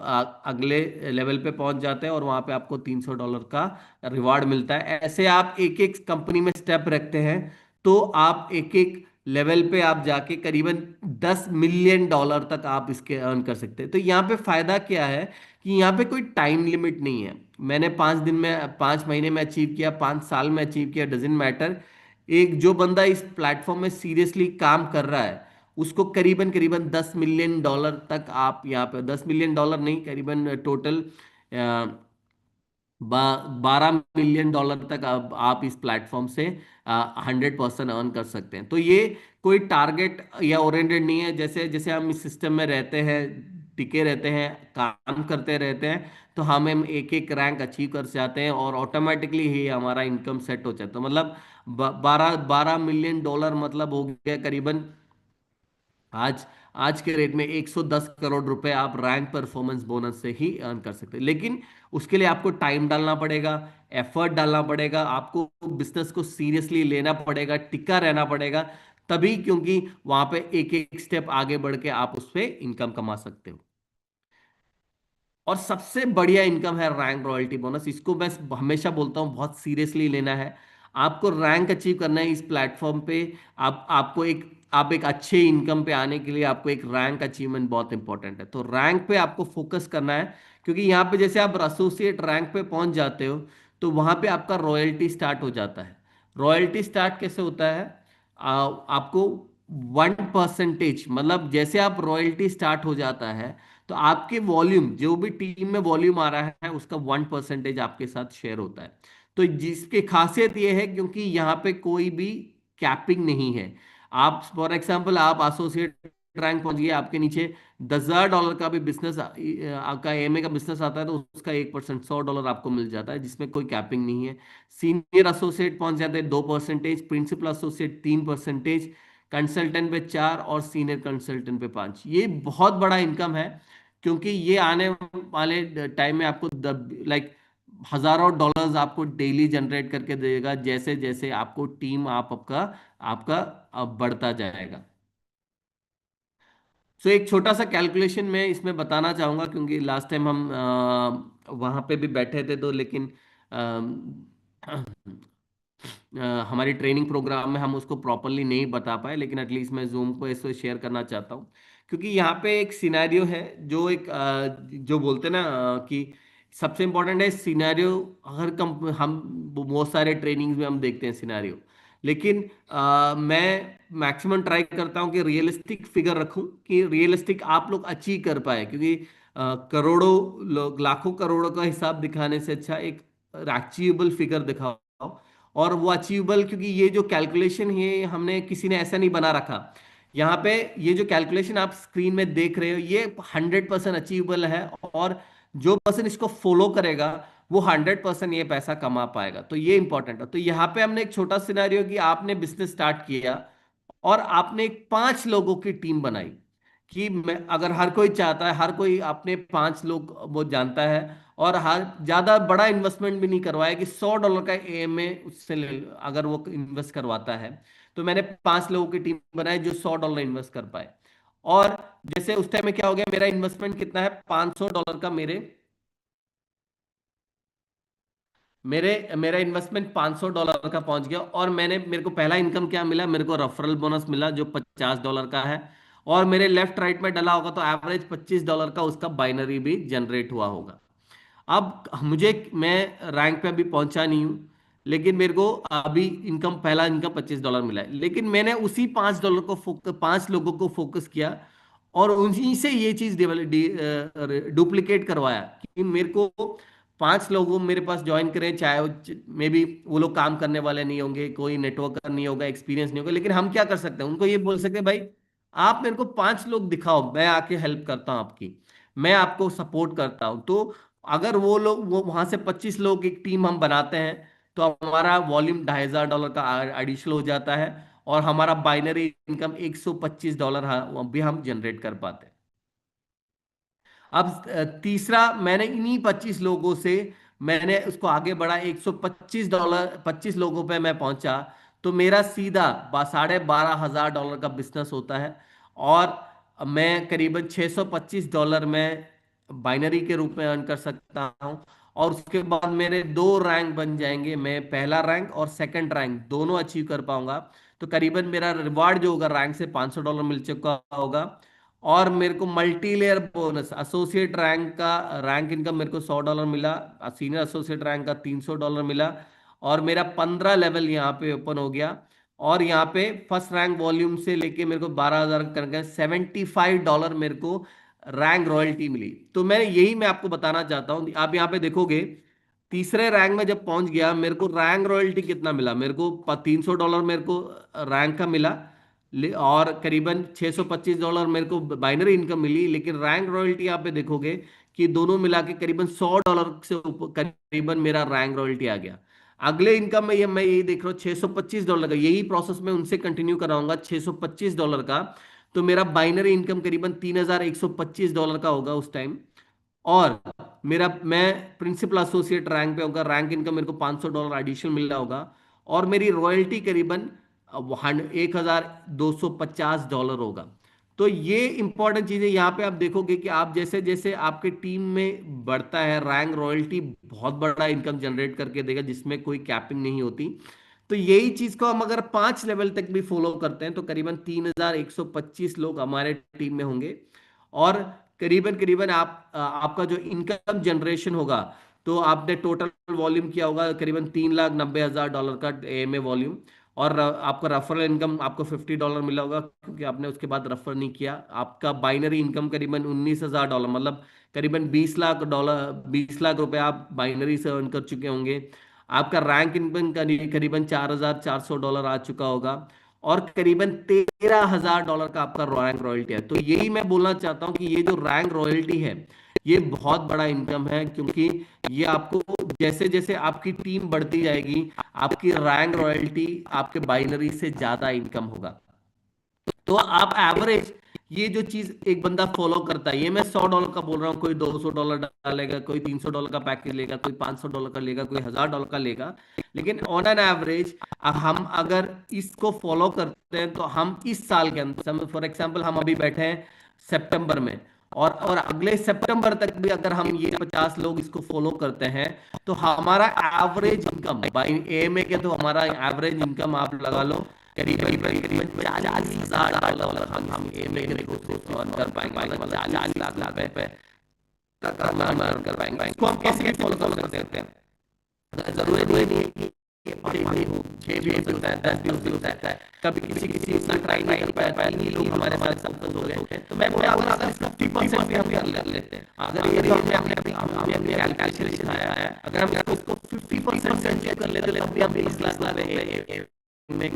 अगले लेवल पे पहुंच जाते हैं, और वहां पे आपको $300 का रिवार्ड मिलता है। ऐसे आप एक एक कंपनी में स्टेप रखते हैं, तो आप एक एक लेवल पे आप जाके करीबन $10 मिलियन तक आप इसके अर्न कर सकते हैं। तो यहाँ पे फायदा क्या है कि यहाँ पे कोई टाइम लिमिट नहीं है। मैंने 5 दिन में, 5 महीने में अचीव किया, 5 साल में अचीव किया, डजेंट मैटर। एक जो बंदा इस प्लेटफॉर्म में सीरियसली काम कर रहा है, उसको करीबन करीबन $10 मिलियन तक आप यहाँ पे, $10 मिलियन नहीं, करीबन टोटल 12 मिलियन डॉलर तक आप इस प्लेटफॉर्म से 100% अर्न कर सकते हैं। तो ये कोई टारगेट या ओरिएंटेड नहीं है। जैसे जैसे हम इस सिस्टम में रहते हैं, टिके रहते हैं, काम करते रहते हैं, तो हम एक एक रैंक अचीव कर जाते हैं, और ऑटोमेटिकली ही हमारा इनकम सेट हो जाता है। तो मतलब 12 12 मिलियन डॉलर मतलब हो गया करीबन आज आज के रेट में 110 करोड़ रुपए आप रैंक परफॉर्मेंस बोनस से ही अर्न कर सकते हैं। लेकिन उसके लिए आपको टाइम डालना पड़ेगा, एफर्ट डालना पड़ेगा, आपको बिजनेस को सीरियसली लेना पड़ेगा, टिका रहना पड़ेगा, तभी, क्योंकि वहां पे एक एक स्टेप आगे बढ़ के आप उस पे इनकम कमा सकते हो। और सबसे बढ़िया इनकम है रैंक रॉयल्टी बोनस। इसको मैं हमेशा बोलता हूँ बहुत सीरियसली लेना है। आपको रैंक अचीव करना है इस प्लेटफॉर्म पे। आप एक अच्छे इनकम पे आने के लिए आपको एक रैंक अचीवमेंट बहुत इंपॉर्टेंट है। तो रैंक पे आपको फोकस करना है, क्योंकि यहाँ पे जैसे आप एसोसिएट रैंक पे पहुंच जाते हो तो वहां पे आपका रॉयल्टी स्टार्ट हो जाता है। रॉयल्टी स्टार्ट कैसे होता है? आपको 1%, मतलब जैसे आप रॉयल्टी स्टार्ट हो जाता है तो आपके वॉल्यूम, जो भी टीम में वॉल्यूम आ रहा है उसका 1% आपके साथ शेयर होता है। तो जिसकी खासियत यह है, क्योंकि यहाँ पे कोई भी कैपिंग नहीं है। आप फॉर एग्जांपल आप एसोसिएट रैंक पहुंच गए, आपके नीचे $10,000 का भी बिजनेस, आपका एमए का बिजनेस आता है तो उसका 1%, $100 आपको मिल जाता है, जिसमें कोई कैपिंग नहीं है। सीनियर एसोसिएट पहुंच जाते हैं 2%, प्रिंसिपल एसोसिएट 3%, कंसल्टेंट पे 4 और सीनियर कंसल्टेंट पे 5। ये बहुत बड़ा इनकम है, क्योंकि ये आने वाले टाइम में आपको लाइक हजारों डॉलर्स आपको डेली जनरेट करके देगा, जैसे जैसे आपको टीम आपका आपका बढ़ता जाएगा। सो एक छोटा सा कैलकुलेशन मैं इसमें बताना चाहूंगा, क्योंकि लास्ट टाइम हम वहां पे भी बैठे थे तो, लेकिन हमारी ट्रेनिंग प्रोग्राम में हम उसको प्रॉपरली नहीं बता पाए, लेकिन एटलीस्ट मैं जूम को इसको शेयर करना चाहता हूँ। क्योंकि यहाँ पे एक सिनेरियो है जो जो बोलते हैं ना, कि सबसे इंपॉर्टेंट है सिनेरियो। हर कंप हम बहुत सारे ट्रेनिंग्स में हम देखते हैं सिनेरियो, लेकिन मैं मैक्सिमम ट्राई करता हूँ कि रियलिस्टिक फिगर रखूं, कि रियलिस्टिक आप लोग अचीव कर पाए। क्योंकि करोड़ों लोग, लाखों करोड़ों का हिसाब दिखाने से अच्छा एक अचीवेबल फिगर दिखाओ। और वो अचीवेबल, क्योंकि ये जो कैलकुलेशन है हमने किसी ने ऐसा नहीं बना रखा। यहाँ पे ये जो कैलकुलेशन आप स्क्रीन में देख रहे हो ये 100% अचीवेबल है, और जो पर्सन इसको फॉलो करेगा वो 100% ये पैसा कमा पाएगा। तो ये इंपॉर्टेंट है। तो यहाँ पे हमने एक छोटा सिनेरियो कि आपने बिजनेस स्टार्ट किया और आपने एक 5 लोगों की टीम बनाई, कि मैं, अगर हर कोई चाहता है, हर कोई अपने 5 लोग वो जानता है, और हर ज्यादा बड़ा इन्वेस्टमेंट भी नहीं करवाया, कि $100 का एएमए उससे अगर वो इन्वेस्ट करवाता है, तो मैंने 5 लोगों की टीम बनाई जो $100 इन्वेस्ट कर पाए। और जैसे उस टाइम में क्या हो गया, मेरा इन्वेस्टमेंट कितना है, $500 का, मेरे मेरे मेरा इन्वेस्टमेंट $500 का पहुंच गया। और मेरे को पहला इनकम क्या मिला, मेरे को रेफरल बोनस मिला जो $50 का है। और मेरे लेफ्ट राइट में डला होगा तो एवरेज $25 का उसका बाइनरी भी जनरेट हुआ होगा। अब मैं रैंक पे अभी पहुंचा नहीं हूं, लेकिन मेरे को अभी पहला इनकम $25 मिला है, लेकिन मैंने उसी $5 को 5 लोगों को फोकस किया, और उन्हीं से ये चीज डुप्लीकेट करवाया, कि मेरे को 5 लोगों मेरे पास ज्वाइन करें, चाहे मे बी वो लोग काम करने वाले नहीं होंगे, कोई नेटवर्कर नहीं होगा, एक्सपीरियंस नहीं होगा, लेकिन हम क्या कर सकते हैं, उनको ये बोल सकते हैं, भाई आप मेरे को 5 लोग दिखाओ, मैं आके हेल्प करता हूँ आपकी, मैं आपको सपोर्ट करता हूँ। तो अगर वो वहां से 25 लोग एक टीम हम बनाते हैं, तो हमारा वॉल्यूम $2,500 का एडिशनल हो जाता है, और हमारा बाइनरी इनकम $125 भी हम जनरेट कर पाते हैं। अब तीसरा, मैंने इन्हीं 25 लोगों से मैंने उसको आगे बढ़ा, $125, 25 लोगों पे मैं पहुंचा, तो मेरा सीधा $12,500 का बिजनेस होता है। और मैं करीबन $625 में बाइनरी के रूप में अर्न कर सकता हूँ। और उसके बाद मेरे 2 रैंक बन जाएंगे, मैं पहला रैंक और सेकंड रैंक दोनों अचीव कर पाऊंगा। तो करीबन मेरा रिवार्ड जो होगा रैंक से $500 मिल चुका होगा। और मेरे को multi layer bonus, associate rank का रैंक इनकम मेरे को $100 मिला, सीनियर एसोसिएट रैंक का $300 मिला, और मेरा 15 लेवल यहाँ पे ओपन हो गया। और यहाँ पे फर्स्ट रैंक वॉल्यूम से लेके मेरे को 12,000 करके $75 मेरे को रैंक रॉयल्टी मिली। तो मैं आपको बताना चाहता हूँ, आप यहाँ पे देखोगे तीसरे रैंक में जब पहुंच गया, मेरे को रैंक रॉयल्टी कितना मिला, मेरे को $300 मेरे को रैंक का मिला, और करीबन $625 मेरे को बाइनरी इनकम मिली। लेकिन रैंक रॉयल्टी यहाँ पे देखोगे कि दोनों मिला के करीबन $100 से ऊपर करीबन मेरा रैंक रॉयल्टी आ गया। अगले इनकम में ये मैं यही देख रहा हूँ $625 का, यही प्रोसेस में उनसे कंटिन्यू कराऊंगा $625 का। तो मेरा बाइनरी इनकम करीबन $3,125 का होगा उस टाइम। और मेरा मैं प्रिंसिपल एसोसिएट रैंक पे होगा, रैंक इनकम मेरे को $500 एडिशनल मिल रहा होगा। और मेरी रॉयल्टी करीबन $1,250 होगा। तो ये इंपॉर्टेंट चीज़ है। यहाँ पे आप देखोगे कि आप जैसे जैसे आपके टीम में बढ़ता है रैंक, रॉयल्टी बहुत बड़ा इनकम जनरेट करके देगा जिसमें कोई कैपिंग नहीं होती। तो यही चीज को हम अगर 5 लेवल तक भी फॉलो करते हैं तो करीबन 3,125 लोग हमारे टीम में होंगे। और करीबन करीबन आपका जो इनकम जनरेशन होगा, तो आपने टोटल वॉल्यूम किया होगा करीबन $3,90,000 का एएमए वॉल्यूम। और आपका रेफरल इनकम आपको $50 मिला होगा क्योंकि आपने उसके बाद रेफर नहीं किया। आपका बाइनरी इनकम करीबन $19,000, मतलब करीबन $20 लाख, 20 लाख रुपए आप बाइनरी से अर्न कर चुके होंगे। आपका रैंक इनकम करीबन $4,400 आ चुका होगा। और करीबन $13,000 का आपका रैंक रॉयल्टी है। तो यही मैं बोलना चाहता हूँ कि ये जो रैंक रॉयल्टी है ये बहुत बड़ा इनकम है, क्योंकि ये आपको जैसे जैसे आपकी टीम बढ़ती जाएगी आपकी रैंक रॉयल्टी आपके बाइनरी से ज्यादा इनकम होगा। तो आप एवरेज ये जो चीज एक बंदा फॉलो करता है, ये मैं $100 का बोल रहा हूँ, कोई $200 डालेगा, कोई $300 का पैकेज लेगा, कोई $500 का लेगा, कोई $1,000 का लेगा। लेकिन ऑन एन एवरेज हम अगर इसको फॉलो करते हैं तो हम इस साल के अंदर, फॉर एग्जाम्पल हम अभी बैठे हैं सितंबर में, और अगले सितंबर तक भी अगर हम ये 50 लोग इसको फॉलो करते हैं तो हमारा एवरेज इनकम बाई एएमए के, तो हमारा एवरेज इनकम आप लगा लो करीबन करीबन $40,000 हम एएमए के थ्रू अर्न कर पाएंगे, मतलब 40 लाख रुपए तक हम अर्न कर पाएंगे। इसको हम कैसे फॉलो कर सकते हैं? जरूरी नहीं है कि ये बड़ी बड़ी हो, 6 भी हो सकता है, 10 भी हो सकता है। कभी किसी किसी उतना ट्राई नहीं कर पाया, नहीं लोग हमारे साथ सक्सेस हो गए, तो मैं बोला अगर 50% भी हम कर लेते हैं, अगर ये जो हमने अपने हमने अपने कैलकुलेशन सिखाया है, अगर हम इसको 50% कर लेते तो भी हम 20 लाख रुपए में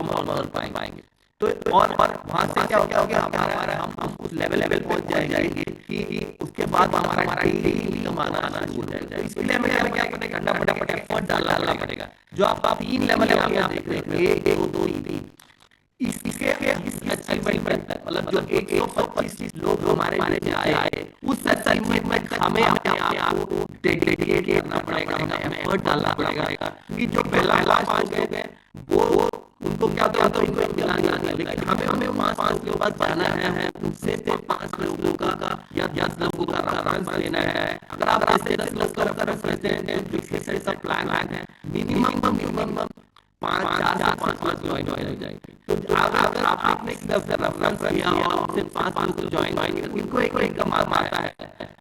हम और पाएंगे। तो और वहां से क्या होगा कि हमारा हम उस लेवल पहुंच जाएंगे कि उसके बाद हमारा डेली इनकम आना शुरू हो जाएगा। इसके लिए हमें क्या करना पड़ेगा, फटाफट एफर्ट डालना पड़ेगा। जो आप 3 लेवल यहाँ पे देख रहे हैं, 1 2 2 3, इसके इस अचीवमेंट तक, मतलब जो 125 लोग हमारे नीचे आए उस अचीवमेंट में हमें अपने आप को डेडिकेट करना पड़ेगा, हमें एफर्ट डालना पड़ेगा। कि जो पहला 5 लोग हैं वो उनको क्या होता है, तो उनको मिला नहीं, लेकिन हमें हमें वहां 5 लोगों के पास जाना है, उनसे 5 लोगों का या 10 लोगों का रेफरेंस लेना है। अगर आप ऐसे 10 लोगों का रेफरेंस लेते हैं तो फिक्स सब प्लान है, मिनिमम 5 ज्वाइन हो जाएंगे। तो अगर आपने 10 रेफरेंस किया और उससे 5 लोग ज्वाइन होंगे तो उनको एक कमाल आता है,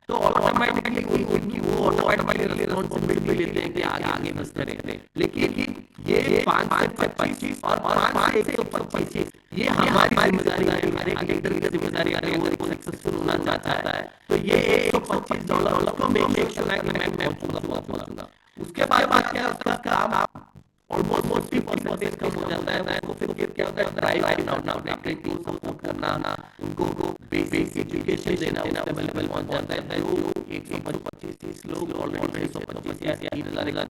तो ऑटोमेटिकली उनकी वो ऑटोमेटिकली रिस्पॉन्सिबिलिटी लेते हैं कि आगे आगे बस करें। लेकिन ये 5 से 25 और 5 से 125 ये हमारी जिम्मेदारी है, हर एक लीडर की जिम्मेदारी है अगर वो सक्सेसफुल होना चाहता है। तो ये $125 को मेक श्योर है कि मैं पहुंचूंगा। उसके बाद क्या उसका काम ऑलमोस्ट 50% कम हो जाता है। वो फिर क्या होता है, ड्राइव करना अपने टीम को सपोर्ट करना, उनको बेसिक एजुकेशन देना, उस लेवल पर पहुंच जाता है। वो 125 लोग ऑलरेडी 125 या 3,000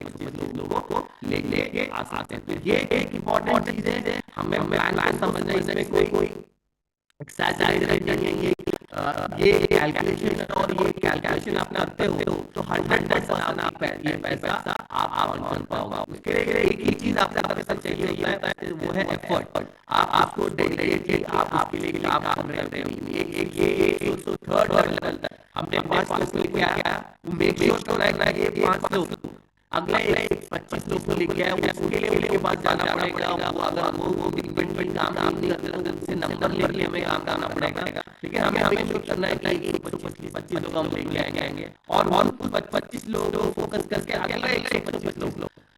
लोगों को लेके आ सकते हैं। तो ये एक इम्पोर्टेंट चीज है, हमें प्लान समझना है, इसमें कोई एक्सरसाइज नहीं है। ये कैलकुलेशन और ये कैलकुलेशन आप करते हो तो 100% आप ये पैसा आप अर्न कर पाओगे। उसके लिए एक ही चीज आपको पता चाहिए होता है, वो है एफर्ट। आप आपको डेडिकेटली आप उसके लिए काम कर रहे हो। ये थर्ड लेवल तक हमने 5 लोग लेके आया, मेक श्योर करना है कि ये 5 लोग अगले 25 लोग को लेके आया, उसके लिए उनके पास जाना पड़ेगा। वो अगर वो डिपेंडेंट काम नहीं करते तो उनसे नंबर लेके हमें काम करना पड़ेगा। लेकिन हमें हमें करना है कि 25 लोग हम लेके आएंगे और 25 लोग फोकस करके अगले 125 लोग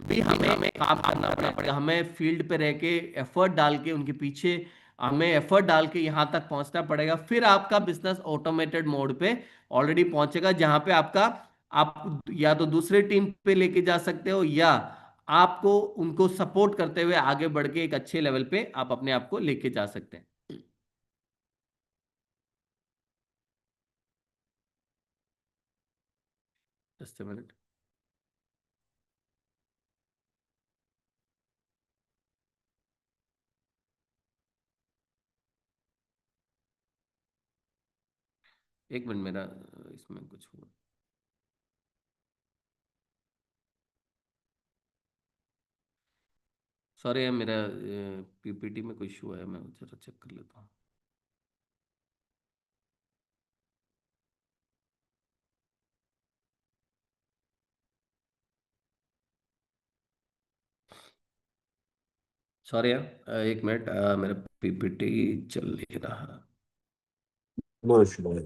भी हमें काम करना पड़ेगा। हमें फील्ड पे रह के एफर्ट डाल के उनके पीछे हमें एफर्ट डाल के यहाँ तक पहुंचना पड़ेगा। फिर आपका बिजनेस ऑटोमेटेड मोड पे ऑलरेडी पहुंचेगा, जहां पे आप या तो दूसरे टीम पे लेके जा सकते हो या आपको उनको सपोर्ट करते हुए आगे बढ़ के एक अच्छे लेवल पे आप अपने आप को लेके जा सकते हैं। Just a minute. एक मिनट, मेरा इसमें कुछ हुआ। सॉरी है, मेरा पीपीटी में कोई इशू है, मैं जरा चेक कर लेता हूँ। सॉरी है, एक मिनट, मेरा पीपीटी चल नहीं रहा। No issue.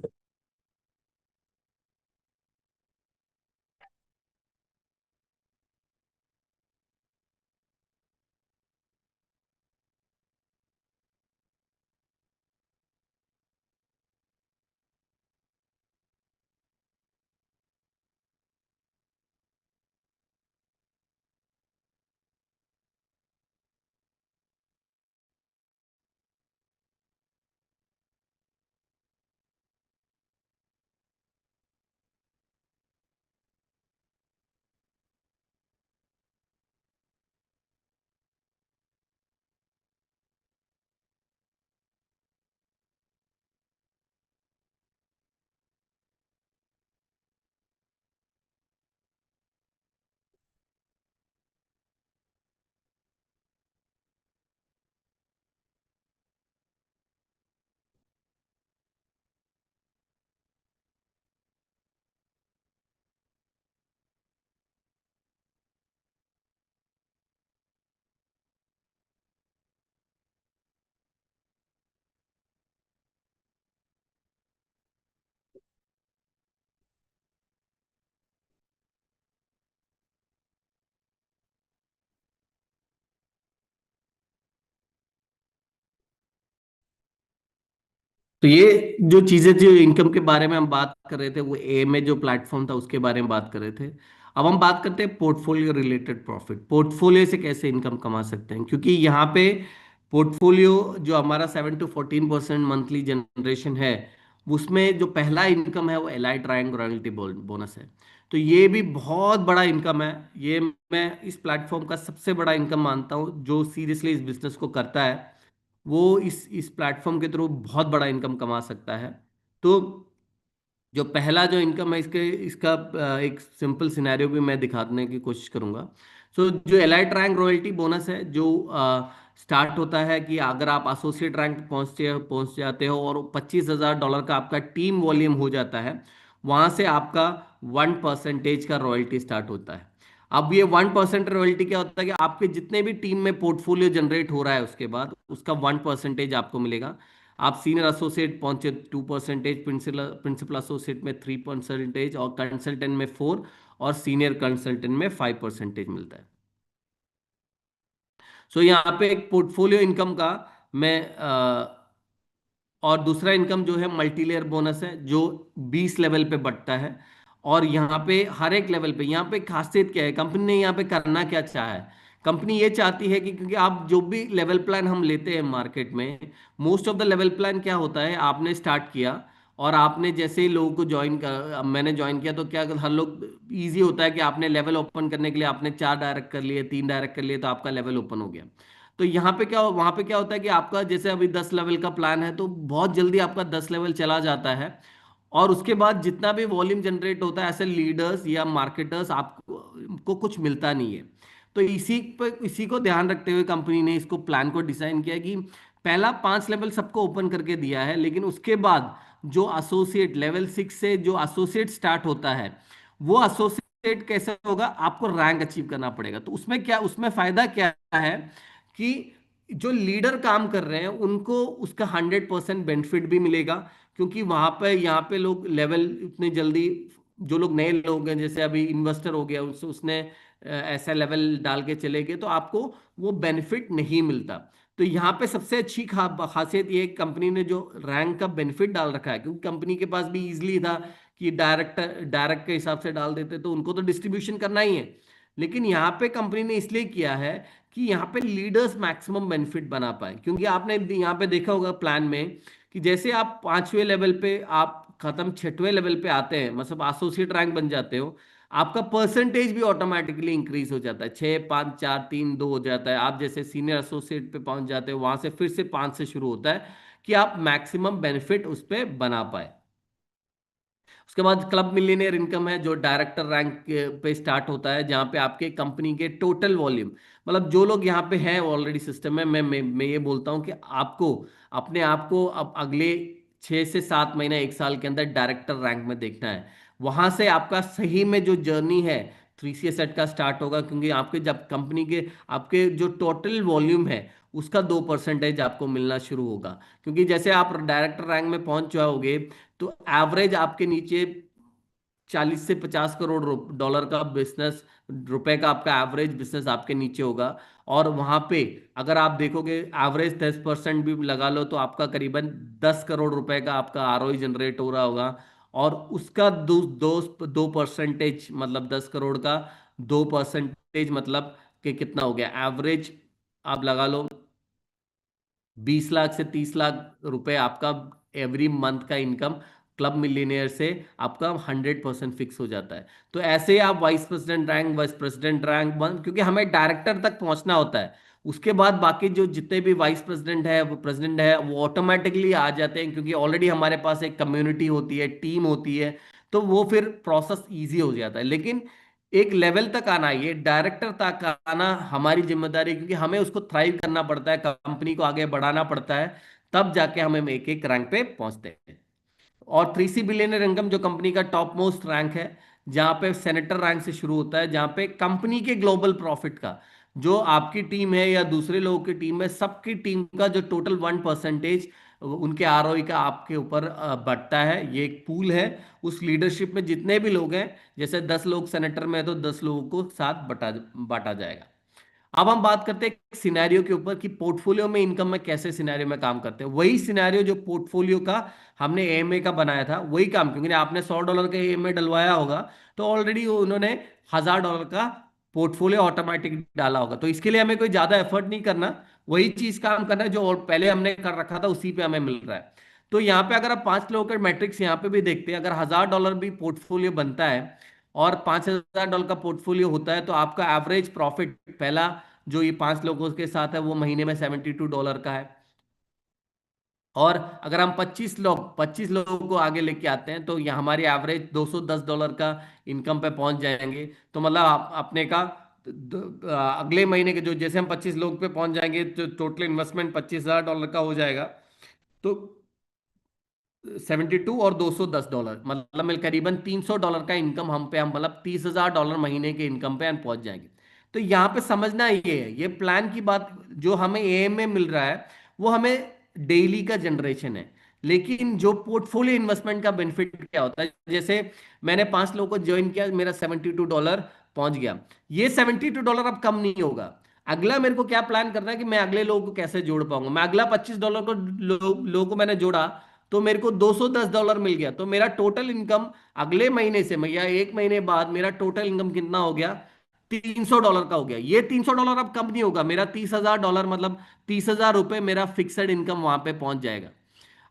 तो ये जो चीजें, जो इनकम के बारे में हम बात कर रहे थे, वो ए में जो प्लेटफॉर्म था उसके बारे में बात कर रहे थे। अब हम बात करते हैं पोर्टफोलियो रिलेटेड प्रॉफिट, पोर्टफोलियो से कैसे इनकम कमा सकते हैं, क्योंकि यहाँ पे पोर्टफोलियो जो हमारा 7 to 14% मंथली जनरेशन है, उसमें जो पहला इनकम है वो एलआई ट्रायंग रॉयल्टी बोनस है। तो ये भी बहुत बड़ा इनकम है। ये मैं इस प्लेटफॉर्म का सबसे बड़ा इनकम मानता हूँ। जो सीरियसली इस बिजनेस को करता है वो इस प्लेटफॉर्म के थ्रू बहुत बड़ा इनकम कमा सकता है। तो जो पहला जो इनकम है, इसके इसका एक सिंपल सिनेरियो भी मैं दिखाने की कोशिश करूंगा। सो जो एलाइट रैंक रॉयल्टी बोनस है, जो स्टार्ट होता है कि अगर आप एसोसिएट रैंक पहुंच जाते हो और $25,000 का आपका टीम वॉल्यूम हो जाता है, वहां से आपका 1% का रॉयल्टी स्टार्ट होता है। अब ये 1% रॉयल्टी क्या होता है कि आपके जितने भी टीम में पोर्टफोलियो जनरेट हो रहा है उसके बाद उसका 1% आपको मिलेगा। आप सीनियर एसोसिएट पहुंचे 2%, प्रिंसिपल एसोसिएट में 3%, और कंसल्टेंट में 4, और सीनियर कंसल्टेंट में 5% मिलता है। सो यहाँ पे एक पोर्टफोलियो इनकम का मैं और दूसरा इनकम जो है मल्टी लेयर बोनस है, जो 20 लेवल पे बढ़ता है। और यहाँ पे हर एक लेवल पे, यहाँ पे खासियत क्या है, कंपनी ने यहाँ पे करना क्या चाहा है। कंपनी ये चाहती है कि क्योंकि आप जो भी लेवल प्लान हम लेते हैं मार्केट में, most of the level plan क्या होता है, आपने स्टार्ट किया और आपने जैसे ही लोगों को ज्वाइन कर, अब मैंने ज्वाइन किया तो क्या हर लोग, इजी होता है कि आपने लेवल ओपन करने के लिए आपने 4 डायरेक्ट कर लिए, 3 डायरेक्ट कर लिए, तो आपका लेवल ओपन हो गया। तो यहाँ पे क्या, वहाँ पे क्या होता है कि आपका जैसे अभी 10 लेवल का प्लान है तो बहुत जल्दी आपका 10 लेवल चला जाता है। और उसके बाद जितना भी वॉल्यूम जनरेट होता है ऐसे लीडर्स या मार्केटर्स आपको को कुछ मिलता नहीं है। तो इसी को ध्यान रखते हुए कंपनी ने इसको प्लान को डिजाइन किया कि पहला 5 लेवल सबको ओपन करके दिया है, लेकिन उसके बाद जो एसोसिएट लेवल 6 से जो एसोसिएट स्टार्ट होता है, वो एसोसिएट कैसे होगा, आपको रैंक अचीव करना पड़ेगा। तो उसमें क्या, उसमें फायदा क्या है कि जो लीडर काम कर रहे हैं उनको उसका 100% बेनिफिट भी मिलेगा। क्योंकि वहां पे यहाँ पे लोग लेवल उतने जल्दी, जो लोग नए लोग हैं जैसे अभी इन्वेस्टर हो गया, उसने ऐसा लेवल डाल के चले गए, तो आपको वो बेनिफिट नहीं मिलता। तो यहाँ पे सबसे अच्छी खासियत ये है कि कंपनी ने जो रैंक का बेनिफिट डाल रखा है, क्योंकि कंपनी के पास भी इजीली था कि डायरेक्ट डायरेक्ट के हिसाब से डाल देते तो उनको तो डिस्ट्रीब्यूशन करना ही है। लेकिन यहाँ पे कंपनी ने इसलिए किया है कि यहाँ पे लीडर्स मैक्सिमम बेनिफिट बना पाए। क्योंकि आपने यहाँ पे देखा होगा प्लान में कि जैसे आप 5वें लेवल पे आप खत्म 6वें लेवल पे आते हैं, मतलब एसोसिएट रैंक बन जाते हो, आपका परसेंटेज भी ऑटोमेटिकली इंक्रीज हो जाता है, 6 5 4 3 2 हो जाता है। आप जैसे सीनियर एसोसिएट पे पहुंच जाते हो, वहां से फिर से 5 से शुरू होता है कि आप मैक्सिमम बेनिफिट उस पर बना पाए। उसके बाद क्लब मिलियनेयर इनकम है, जो डायरेक्टर रैंक पे स्टार्ट होता है, जहाँ पे आपके कंपनी के टोटल वॉल्यूम, मतलब जो लोग यहाँ पे हैं ऑलरेडी सिस्टम में, मैं ये बोलता हूँ कि आपको अपने आप को अब अगले 6 से 7 महीना 1 साल के अंदर डायरेक्टर रैंक में देखना है। वहां से आपका सही में जो जर्नी है 3C एसेट का स्टार्ट होगा, क्योंकि आपके जब कंपनी के आपके जो टोटल वॉल्यूम है उसका 2% आपको मिलना शुरू होगा। क्योंकि जैसे आप डायरेक्टर रैंक में पहुंच जाओगे तो एवरेज आपके नीचे 40 से 50 करोड़ डॉलर का बिजनेस, रुपए का आपका एवरेज बिजनेस आपके नीचे होगा। और वहां पे अगर आप देखोगे एवरेज 10% भी लगा लो तो आपका करीबन 10 करोड़ रुपए का आपका आरओई जनरेट हो रहा होगा। और उसका 2% मतलब 10 करोड़ का 2% मतलब कि कितना हो गया एवरेज, आप लगा लो 20 लाख से 30 लाख रुपए आपका एवरी मंथ का इनकम क्लब मिलियनेयर से आपका 100% फिक्स हो जाता है। तो ऐसे ही आप वाइस प्रेसिडेंट रैंक वन, क्योंकि हमें डायरेक्टर तक पहुंचना होता है। उसके बाद बाकी जो जितने भी वाइस प्रेसिडेंट है, वो प्रेसिडेंट है, वो ऑटोमेटिकली आ जाते हैं, क्योंकि ऑलरेडी हमारे पास एक कम्युनिटी होती है, टीम होती है। तो वो फिर प्रोसेस इजी हो जाता है। लेकिन एक लेवल तक आना, ये डायरेक्टर तक आना हमारी जिम्मेदारी है, क्योंकि हमें उसको थ्राइव करना पड़ता है, कंपनी को आगे बढ़ाना पड़ता है, तब जाके हम एक एक रैंक पे पहुंचते हैं। और 3C बिलियनर इनकम जो कंपनी का टॉप मोस्ट रैंक है, जहां पे सेनेटर रैंक से शुरू होता है, जहां पे कंपनी के ग्लोबल प्रॉफिट का, जो आपकी टीम है या दूसरे लोगों की टीम है, सबकी टीम का जो टोटल 1% उनके आरओई का आपके ऊपर बढ़ता है। ये एक पूल है। उस लीडरशिप में जितने भी लोग हैं, जैसे 10 लोग सेनेटर में है तो 10 लोगों को साथ बटा बांटा जाएगा। अब हम बात करते हैं सिनेरियो के ऊपर कि पोर्टफोलियो में इनकम में कैसे सिनेरियो में काम करते हैं। वही सिनेरियो जो पोर्टफोलियो का हमने एएमए का बनाया था, वही काम, क्योंकि आपने $100 का एएमए डलवाया होगा, तो ऑलरेडी उन्होंने $1000 का पोर्टफोलियो ऑटोमेटिक डाला होगा। तो इसके लिए हमें कोई ज्यादा एफर्ट नहीं करना, वही चीज काम करना है जो पहले हमने कर रखा था, उसी पे हमें मिल रहा है। तो यहाँ पे अगर आप 5 लोगों के मैट्रिक्स यहाँ पे भी देखते हैं, अगर $1000 भी पोर्टफोलियो बनता है और $5000 का पोर्टफोलियो होता है, तो आपका एवरेज प्रॉफिट पहला जो ये 5 लोगों के साथ है वो महीने में $72 का है। और अगर हम 25 लोगों को आगे लेके आते हैं तो ये हमारी एवरेज $210 का इनकम पे पहुंच जाएंगे। तो मतलब अपने का अगले महीने के जो, जैसे हम 25 लोग पे पहुंच जाएंगे तो टोटल इन्वेस्टमेंट $25,000 का हो जाएगा। तो 72 और $210, मतलब मिल करीबन $300 का इनकम हम मतलब $30,000 महीने के इनकम पे हम पहुंच जाएंगे। तो यहाँ पे समझना ये है, ये प्लान की बात, जो हमें एएम में मिल रहा है वो हमें डेली का जनरेशन है। लेकिन जो पोर्टफोलियो इन्वेस्टमेंट का बेनिफिट क्या होता है, जैसे मैंने 5 लोगों को ज्वाइन किया, मेरा $72 पहुंच गया। ये $72 अब कम नहीं होगा। अगला मेरे को क्या प्लान करना है कि मैं अगले लोगों को कैसे जोड़ पाऊंगा। मैं अगला $25 को लोगों को मैंने जोड़ा, तो मेरे को $210 मिल गया। तो मेरा टोटल इनकम अगले महीने से मैं, या 1 महीने बाद मेरा टोटल इनकम कितना हो गया, $300 का हो गया। ये $300 अब कम नहीं होगा, मेरा $30,000 मतलब $30,000 मेरा फिक्सड इनकम वहां पे पहुंच जाएगा।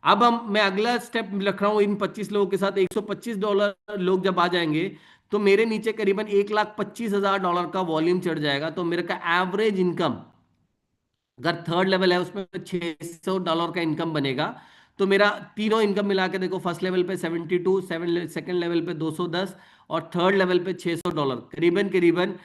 अब मैं अगला स्टेप रख रहा हूं इन 25 लोगों के साथ, $125 लोग जब आ जाएंगे तो मेरे नीचे करीबन $1,25,000 का वॉल्यूम चढ़ जाएगा। तो मेरे का एवरेज इनकम, अगर थर्ड लेवल है उसमें $600 का इनकम बनेगा, तो मेरा तीनों इनकम मिला के देखो, फर्स्ट लेवल पे 72, सेकंड लेवल पे 210 और थर्ड लेवल पे $600, करीबन करीबन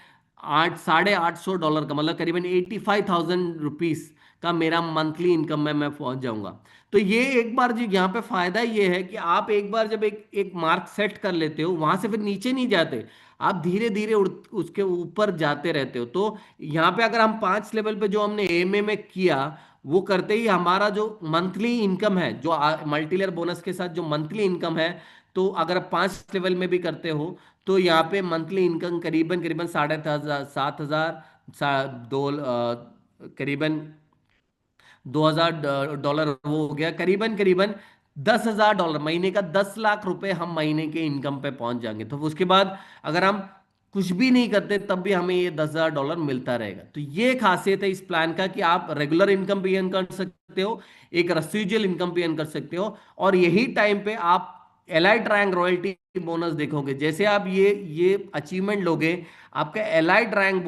800-850 का, मतलब करीबन ₹85,000 का मेरा मंथली इनकम में मैं पहुंच जाऊंगा। तो ये एक बार जो यहाँ पे फायदा ये है कि आप एक बार जब एक एक मार्क सेट कर लेते हो, वहां से फिर नीचे नहीं जाते, आप धीरे धीरे उसके ऊपर जाते रहते हो। तो यहाँ पे अगर हम 5 लेवल पे जो हमने एमए में किया, वो करते ही हमारा जो मंथली इनकम है, जो मल्टी लेयर बोनस के साथ जो मंथली इनकम है, तो अगर आप 5 लेवल में भी करते हो तो यहाँ पे मंथली इनकम करीबन करीबन 7,500 करीबन $2,000 वो हो गया, करीबन करीबन $10,000 महीने का, 10 लाख रुपए हम महीने के इनकम पे पहुंच जाएंगे। तो उसके बाद अगर हम कुछ भी नहीं करते तब भी हमें ये $10,000 मिलता रहेगा। तो ये खासियत है इस प्लान का कि आप रेगुलर इनकम भी अर्न कर सकते हो, एक रेसिजुअल इनकम भी अर्न कर सकते हो, और यही टाइम पे आप एलाइट रैंक रॉयल्टी बोनस देखोगे। जैसे आप ये अचीवमेंट लोगे, आपका एलाइट रैंक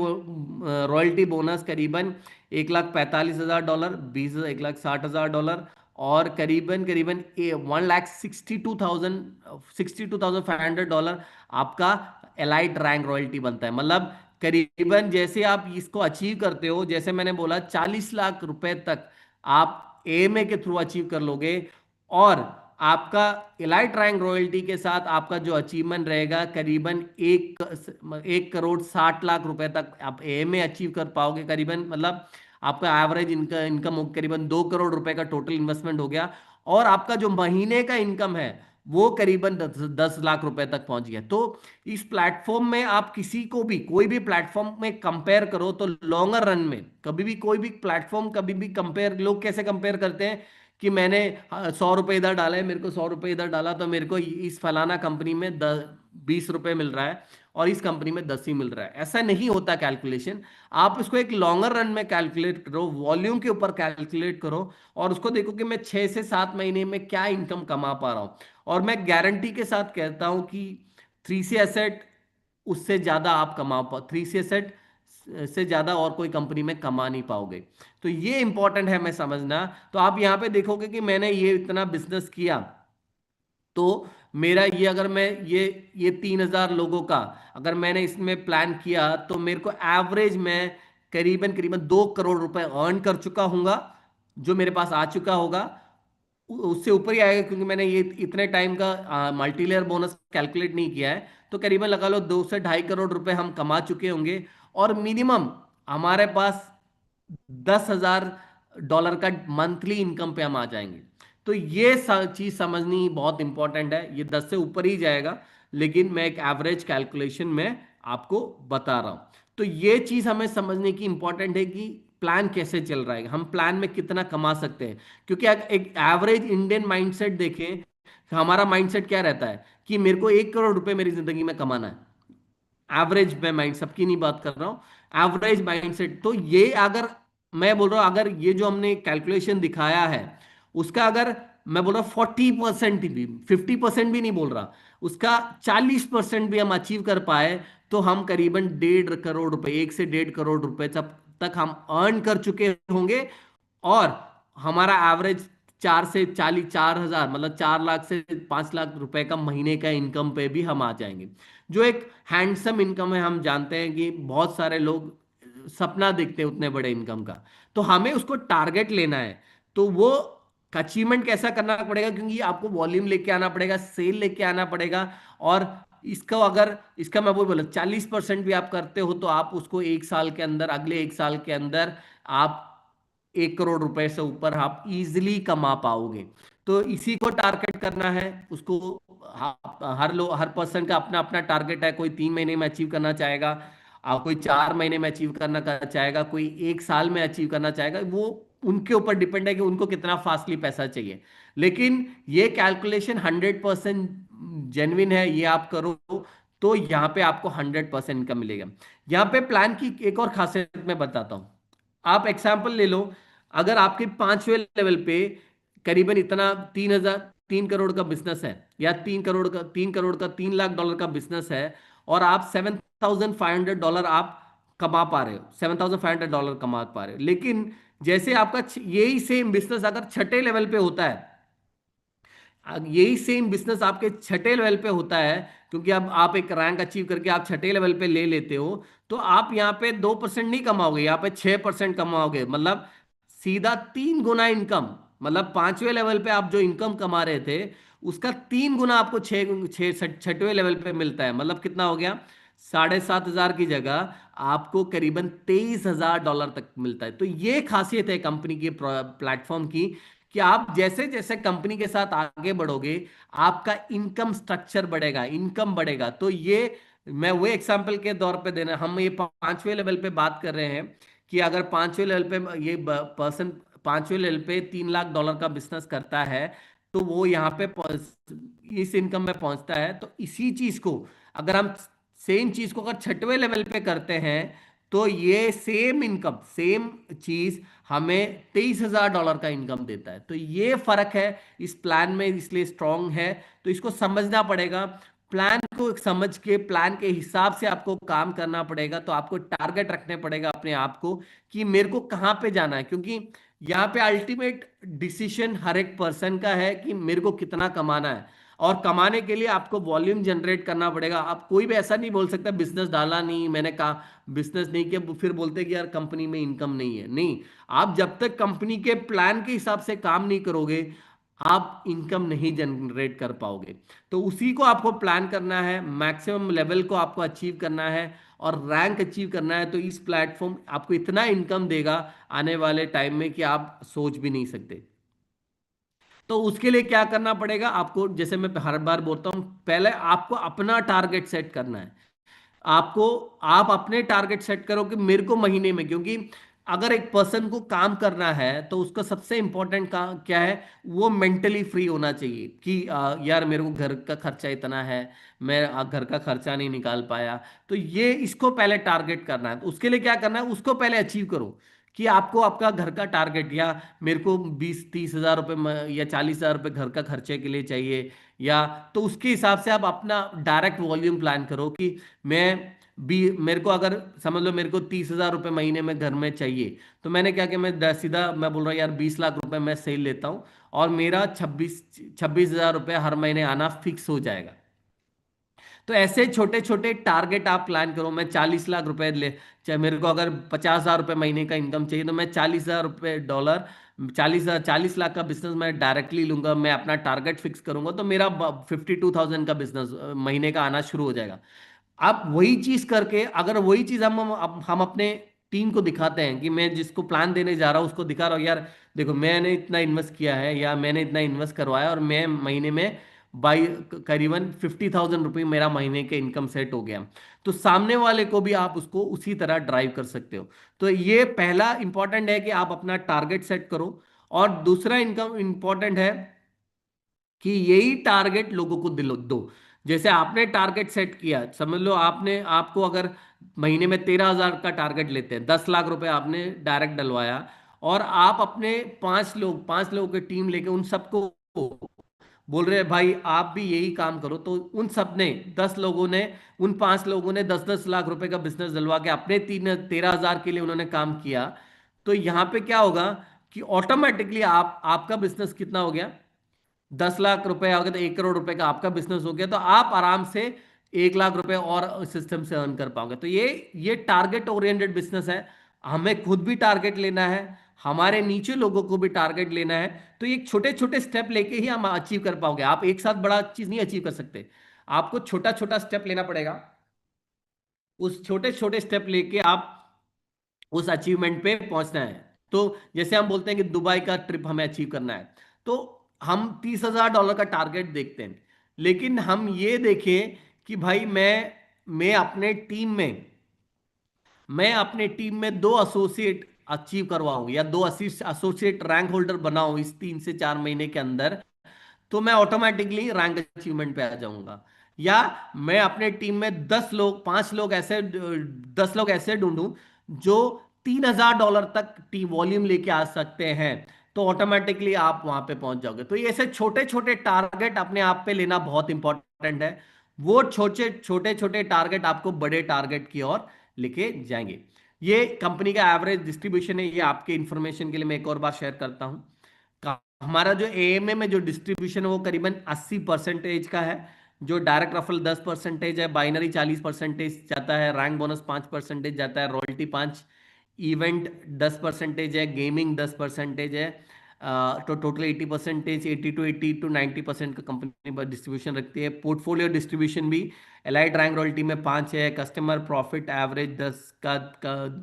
रॉयल्टी बोनस करीबन $1,45,000, 1,60,000 और करीबन करीबन 1,62,500 डॉलर आपका एलाइट रैंक रॉयल्टी बनता है। मतलब करीबन जैसे आप इसको अचीव करते हो, जैसे मैंने बोला 40 लाख रुपए तक आप एएमए के थ्रू अचीव कर लोगे। और आपका इलाइट रैंक रॉयल्टी के साथ आपका जो अचीवमेंट रहेगा करीबन 1,60 लाख रुपए तक आप एएमए अचीव कर पाओगे करीबन। मतलब आपका एवरेज इनकम करीबन 2 करोड़ रुपए का टोटल इन्वेस्टमेंट हो गया। और आपका जो महीने का इनकम है वो करीबन 10 लाख रुपए तक पहुंच गया। तो इस प्लेटफॉर्म में आप किसी को भी कोई भी प्लेटफॉर्म में कंपेयर करो तो लॉन्गर रन में कभी भी कोई भी प्लेटफॉर्म कभी भी कंपेयर, लोग कैसे कंपेयर करते हैं कि मैंने 100 रुपये इधर डाला है, मेरे को 100 रुपये इधर डाला तो मेरे को इस फलाना कंपनी में 20 रुपये मिल रहा है और इस कंपनी में 10 ही मिल रहा है। ऐसा नहीं होता कैलकुलेशन। आप इसको एक लॉन्गर रन में कैलकुलेट करो, वॉल्यूम के ऊपर कैलकुलेट करो और उसको देखो कि मैं 6 से 7 महीने में क्या इनकम कमा पा रहा हूँ। और मैं गारंटी के साथ कहता हूँ कि थ्री सी एसेट उससे ज्यादा आप कमा पा, थ्री सी एसेट से ज्यादा और कोई कंपनी में कमा नहीं पाओगे। तो ये इंपॉर्टेंट है मैं समझना। तो आप यहाँ पे देखोगे कि मैंने ये इतना बिजनेस किया तो मेरा ये अगर मैं ये 3,000 लोगों का अगर मैंने इसमें प्लान किया तो मेरे को एवरेज में करीबन करीबन 2 करोड़ रुपए अर्न कर चुका हूंगा, जो मेरे पास आ चुका होगा। उससे ऊपर ही आएगा क्योंकि मैंने ये इतने टाइम का मल्टी लेयर बोनस कैलकुलेट नहीं किया है। तो करीबन लगा लो 2 से 2.5 करोड़ रुपए हम कमा चुके होंगे। और मिनिमम हमारे पास 10,000 डॉलर का मंथली इनकम पे हम आ जाएंगे। तो ये चीज समझनी बहुत इंपॉर्टेंट है। ये 10 से ऊपर ही जाएगा, लेकिन मैं एक एवरेज कैलकुलेशन में आपको बता रहा हूं। तो ये चीज हमें समझने की इंपॉर्टेंट है कि प्लान कैसे चल रहा है, हम प्लान में कितना कमा सकते हैं। क्योंकि अगर एक एवरेज इंडियन माइंडसेट देखें, हमारा माइंडसेट क्या रहता है कि मेरे को 1 करोड़ रुपए मेरी जिंदगी में कमाना है। एवरेज में माइंड, सबकी नहीं बात कर रहा हूं, एवरेज माइंडसेट। तो ये अगर मैं बोल रहा हूं अगर ये जो हमने कैलकुलेशन दिखाया है उसका अगर मैं बोल रहा हूँ 40% भी, 50% भी नहीं बोल रहा, उसका 40% भी हम अचीव कर पाए तो हम करीबन 1.5 करोड़ रुपए, 1 से 1.5 करोड़ रुपए तक हम अर्न कर चुके होंगे। और हमारा एवरेज 4 से 4,000 मतलब 4 लाख से 5 लाख रुपए का महीने का इनकम पे भी हम आ जाएंगे, जो एक हैंडसम इनकम है। हम जानते हैं कि बहुत सारे लोग सपना देखते हैं उतने बड़े इनकम का। तो हमें उसको टारगेट लेना है। तो वो अचीवमेंट कैसा करना पड़ेगा, क्योंकि आपको वॉल्यूम लेके आना पड़ेगा, सेल लेके आना पड़ेगा। और इसको अगर इसका मैं वो बोला 40% भी आप करते हो तो आप उसको 1 साल के अंदर, अगले 1 साल के अंदर आप 1 करोड़ रुपए से ऊपर आप इजिली कमा पाओगे। तो इसी को टारगेट करना है उसको। हर पर्सन का अपना अपना टारगेट है। कोई 3 महीने में अचीव करना चाहेगा, कोई 4 महीने में अचीव करना चाहेगा, कोई 1 साल में अचीव करना चाहेगा। वो उनके ऊपर डिपेंड है कि उनको कितना फास्टली पैसा चाहिए। लेकिन ये कैलकुलेशन 100% जेन्युइन है, ये आप करो तो यहाँ पे आपको 100% इनकम मिलेगा। यहाँ पे प्लान की एक और खासियत मैं बताता हूँ। आप एग्जाम्पल ले लो, अगर आपके 5वें लेवल पे करीबन इतना 3 करोड़ का बिजनेस है, या 3 लाख डॉलर का बिजनेस है, और आप $7,500 आप कमा पा रहे हो, $7,500 कमा पा रहे हो। लेकिन जैसे आपका यही सेम बिजनेस अगर 6 लेवल पे होता है, यही सेम बिजनेस आपके 6 लेवल पे होता है, क्योंकि अब आप एक रैंक अचीव करके आप 6 लेवल पे ले लेते हो, तो आप यहाँ पे 2% नहीं कमाओगे, यहाँ पे 6% कमाओगे। मतलब सीधा 3 गुना इनकम। मतलब 5वें लेवल पे आप जो इनकम कमा रहे थे उसका 3 गुना आपको 6वें लेवल पे मिलता है। मतलब कितना हो गया, 7,500 की जगह आपको करीबन $23,000 तक मिलता है। तो ये खासियत है कंपनी की, प्लेटफॉर्म की, कि आप जैसे जैसे कंपनी के साथ आगे बढ़ोगे आपका इनकम स्ट्रक्चर बढ़ेगा, इनकम बढ़ेगा। तो ये मैं वो एग्जांपल के तौर पे देना, हम ये 5वें लेवल पे बात कर रहे हैं कि अगर 5वें लेवल पे ये पर्सन 5वें लेवल पे $3 लाख का बिजनेस करता है तो वो यहाँ पे इस इनकम में पहुंचता है। तो इसी चीज को अगर हम सेम चीज को अगर 6वें लेवल पे करते हैं तो ये सेम इनकम, सेम चीज हमें $23,000 का इनकम देता है। तो ये फर्क है इस प्लान में, इसलिए स्ट्रांग है। तो इसको समझना पड़ेगा, प्लान को समझ के प्लान के हिसाब से आपको काम करना पड़ेगा। तो आपको टारगेट रखने पड़ेगा अपने आप को कि मेरे को कहाँ पे जाना है। क्योंकि यहाँ पे अल्टीमेट डिसीजन हर एक पर्सन का है कि मेरे को कितना कमाना है, और कमाने के लिए आपको वॉल्यूम जनरेट करना पड़ेगा। आप कोई भी ऐसा नहीं बोल सकता बिजनेस डाला नहीं, मैंने कहा बिजनेस नहीं किया, फिर बोलते कि यार कंपनी में इनकम नहीं है। नहीं, आप जब तक कंपनी के प्लान के हिसाब से काम नहीं करोगे, आप इनकम नहीं जनरेट कर पाओगे। तो उसी को आपको प्लान करना है, मैक्सिमम लेवल को आपको अचीव करना है और रैंक अचीव करना है। तो इस प्लेटफॉर्म आपको इतना इनकम देगा आने वाले टाइम में कि आप सोच भी नहीं सकते। तो उसके लिए क्या करना पड़ेगा आपको, जैसे मैं हर बार बोलता हूं, पहले आपको अपना टारगेट सेट करना है। आपको, आप अपने टारगेट सेट करो कि मेरे को महीने में, क्योंकि अगर एक पर्सन को काम करना है तो उसका सबसे इंपॉर्टेंट काम क्या है, वो मेंटली फ्री होना चाहिए कि यार मेरे को घर का खर्चा इतना है, मैं घर का खर्चा नहीं निकाल पाया। तो ये इसको पहले टारगेट करना है। तो उसके लिए क्या करना है, उसको पहले अचीव करो कि आपको आपका घर का टारगेट, या मेरे को 20-30 हज़ार रुपये या 40 हज़ार रुपये घर का खर्चे के लिए चाहिए, या तो उसके हिसाब से आप अपना डायरेक्ट वॉल्यूम प्लान करो कि मैं भी, मेरे को अगर समझ लो मेरे को 30 हज़ार रुपये महीने में घर में चाहिए, तो मैंने क्या कि मैं सीधा मैं बोल रहा हूँ यार 20 लाख रुपए मैं सेल लेता हूँ, और मेरा 26-26 हज़ार रुपये हर महीने आना फिक्स हो जाएगा। तो ऐसे छोटे छोटे टारगेट आप प्लान करो। मैं 40 लाख रुपए ले, चाहे मेरे को अगर 50 हज़ार रुपये महीने का इनकम चाहिए, तो मैं 40 हज़ार रुपये डॉलर, 40 लाख का बिजनेस मैं डायरेक्टली लूंगा। मैं अपना टारगेट फिक्स करूंगा तो मेरा 52,000 का बिजनेस महीने का आना शुरू हो जाएगा। आप वही चीज करके, अगर वही चीज हम अपने टीम को दिखाते हैं कि मैं जिसको प्लान देने जा रहा हूँ उसको दिखा रहा हूँ, यार देखो मैंने इतना इन्वेस्ट किया है या मैंने इतना इन्वेस्ट करवाया और मैं महीने में बाई करीबन 50,000 रुपये मेरा महीने के इनकम सेट हो गया, तो सामने वाले को भी आप उसको उसी तरह ड्राइव कर सकते हो। तो ये पहला इंपॉर्टेंट है कि आप अपना टारगेट सेट करो। और दूसरा इनकम इंपॉर्टेंट है कि यही टारगेट लोगों को दिलो दो। जैसे आपने टारगेट सेट किया, समझ लो आपने, आपको अगर महीने में 13 हज़ार का टारगेट लेते हैं, 10 लाख रुपए आपने डायरेक्ट डलवाया, और आप अपने 5 लोगों की टीम लेके उन सबको बोल रहे हैं भाई आप भी यही काम करो, तो उन सब ने 10 लोगों ने, उन 5 लोगों ने 10-10 लाख रुपए का बिजनेस डलवा के अपने 13 हज़ार के लिए उन्होंने काम किया। तो यहाँ पे क्या होगा कि ऑटोमेटिकली आप, आपका बिजनेस कितना हो गया, 10 लाख रुपए आ गए, तो 1 करोड़ रुपए का आपका बिजनेस हो गया। तो आप आराम से 1 लाख रुपए और सिस्टम से अर्न कर पाओगे। तो ये टारगेट ओरिएंटेड बिजनेस है। हमें खुद भी टारगेट लेना है, हमारे नीचे लोगों को भी टारगेट लेना है। तो ये छोटे छोटे स्टेप लेके ही हम अचीव कर पाओगे। आप एक साथ बड़ा चीज नहीं अचीव कर सकते, आपको छोटा छोटा स्टेप लेना पड़ेगा। उस छोटे छोटे स्टेप लेके आप उस अचीवमेंट पे पहुंचना है। तो जैसे हम बोलते हैं कि दुबई का ट्रिप हमें अचीव करना है, तो हम $30,000 का टारगेट देखते हैं, लेकिन हम ये देखें कि भाई मैं अपने टीम में 2 एसोसिएट अचीव करवाऊं या 2 एसोसिएट रैंक होल्डर बनाऊं इस 3 से 4 महीने के अंदर, तो मैं ऑटोमेटिकली रैंक अचीवमेंट पे आ जाऊंगा। या मैं अपने टीम में 10 लोग ऐसे ढूंढूं जो $3,000 तक टीम वॉल्यूम लेके आ सकते हैं, तो ऑटोमेटिकली आप वहां पे पहुंच जाओगे। तो ये ऐसे छोटे छोटे टारगेट अपने आप पे लेना बहुत इंपॉर्टेंट है। वो छोटे छोटे छोटे टारगेट आपको बड़े टारगेट की ओर लेके जाएंगे। ये कंपनी का एवरेज डिस्ट्रीब्यूशन है, ये आपके इंफॉर्मेशन के लिए मैं एक और बार शेयर करता हूं। हमारा जो एएमए में जो डिस्ट्रीब्यूशन है वो करीबन 80% का है। जो डायरेक्ट रफल 10% है, बाइनरी 40% जाता है, रैंक बोनस 5% जाता है, रॉयल्टी 5, इवेंट 10% है, गेमिंग 10% है। तो टोटल 80%, 80 to 90% का कंपनी डिस्ट्रीब्यूशन रखती है। पोर्टफोलियो डिस्ट्रीब्यूशन भी एलाइड रैंक रॉयल्टी में 5 है। कस्टमर प्रॉफिट एवरेज 10 का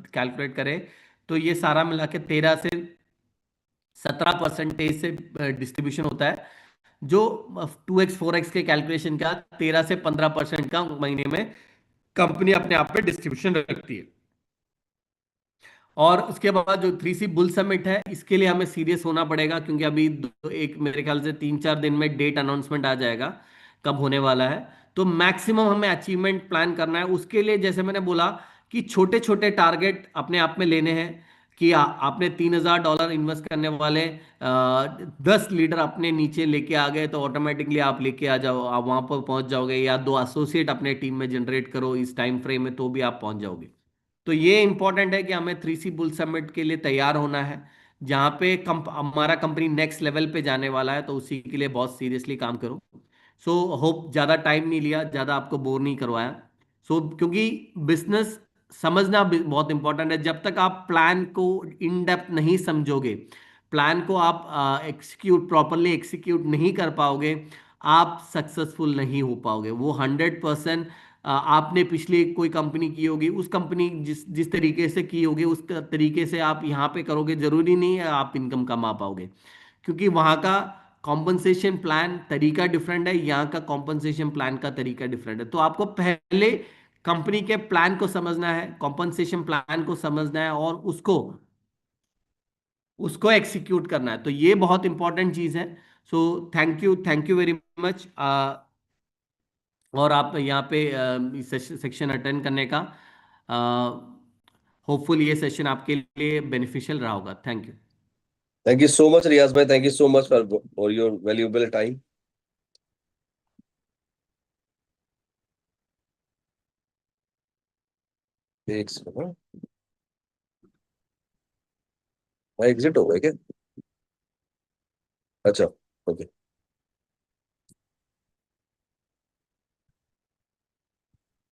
कैलकुलेट करें तो ये सारा मिला के 13 से 17% से डिस्ट्रीब्यूशन होता है। जो 2x 4x के कैलकुलेशन का 13 से 15% का महीने में कंपनी अपने आप पे डिस्ट्रीब्यूशन रखती है। और उसके बाद जो 3C बुल समिट है, इसके लिए हमें सीरियस होना पड़ेगा, क्योंकि अभी एक मेरे ख्याल से 3-4 दिन में डेट अनाउंसमेंट आ जाएगा कब होने वाला है। तो मैक्सिमम हमें अचीवमेंट प्लान करना है। उसके लिए जैसे मैंने बोला कि छोटे छोटे टारगेट अपने आप में लेने हैं कि आपने $3,000 इन्वेस्ट करने वाले 10 लीडर अपने नीचे लेके आ गए, तो ऑटोमेटिकली आप लेके आ जाओ, आप वहां पर पहुंच जाओगे। या 2 एसोसिएट अपने टीम में जनरेट करो इस टाइम फ्रेम में, तो भी आप पहुंच जाओगे। तो ये इंपॉर्टेंट है कि हमें 3C बुल समिट के लिए तैयार होना है। जहाँ पे हमारा कंपनी नेक्स्ट लेवल पे जाने वाला है, तो उसी के लिए बहुत सीरियसली काम करो। सो होप ज़्यादा टाइम नहीं लिया, ज़्यादा आपको बोर नहीं करवाया। क्योंकि बिजनेस समझना बहुत इंपॉर्टेंट है। जब तक आप प्लान को इन डेप्थ नहीं समझोगे, प्लान को आप एक्सिक्यूट प्रॉपरली एक्सिक्यूट नहीं कर पाओगे, आप सक्सेसफुल नहीं हो पाओगे। वो 100%, आपने पिछली कोई कंपनी की होगी, उस कंपनी जिस जिस तरीके से की होगी उस तरीके से आप यहाँ पे करोगे, जरूरी नहीं है आप इनकम कमा पाओगे। क्योंकि वहाँ का कॉम्पनसेशन प्लान तरीका डिफरेंट है, यहाँ का कॉम्पनसेशन प्लान का तरीका डिफरेंट है। तो आपको पहले कंपनी के प्लान को समझना है, कॉम्पनसेशन प्लान को समझना है, और उसको उसको एक्सिक्यूट करना है। तो ये बहुत इंपॉर्टेंट चीज़ है। So thank you very much. और आप यहाँ पे सेक्शन अटेंड करने का, होपफुल ये सेशन आपके लिए बेनिफिशियल रहा होगा। Thank you. Thank you so much Riyaz भाई, thank you so much for your valuable time. एक सेकंड, हाँ, एग्जिट हो गए क्या? अच्छा, ओके।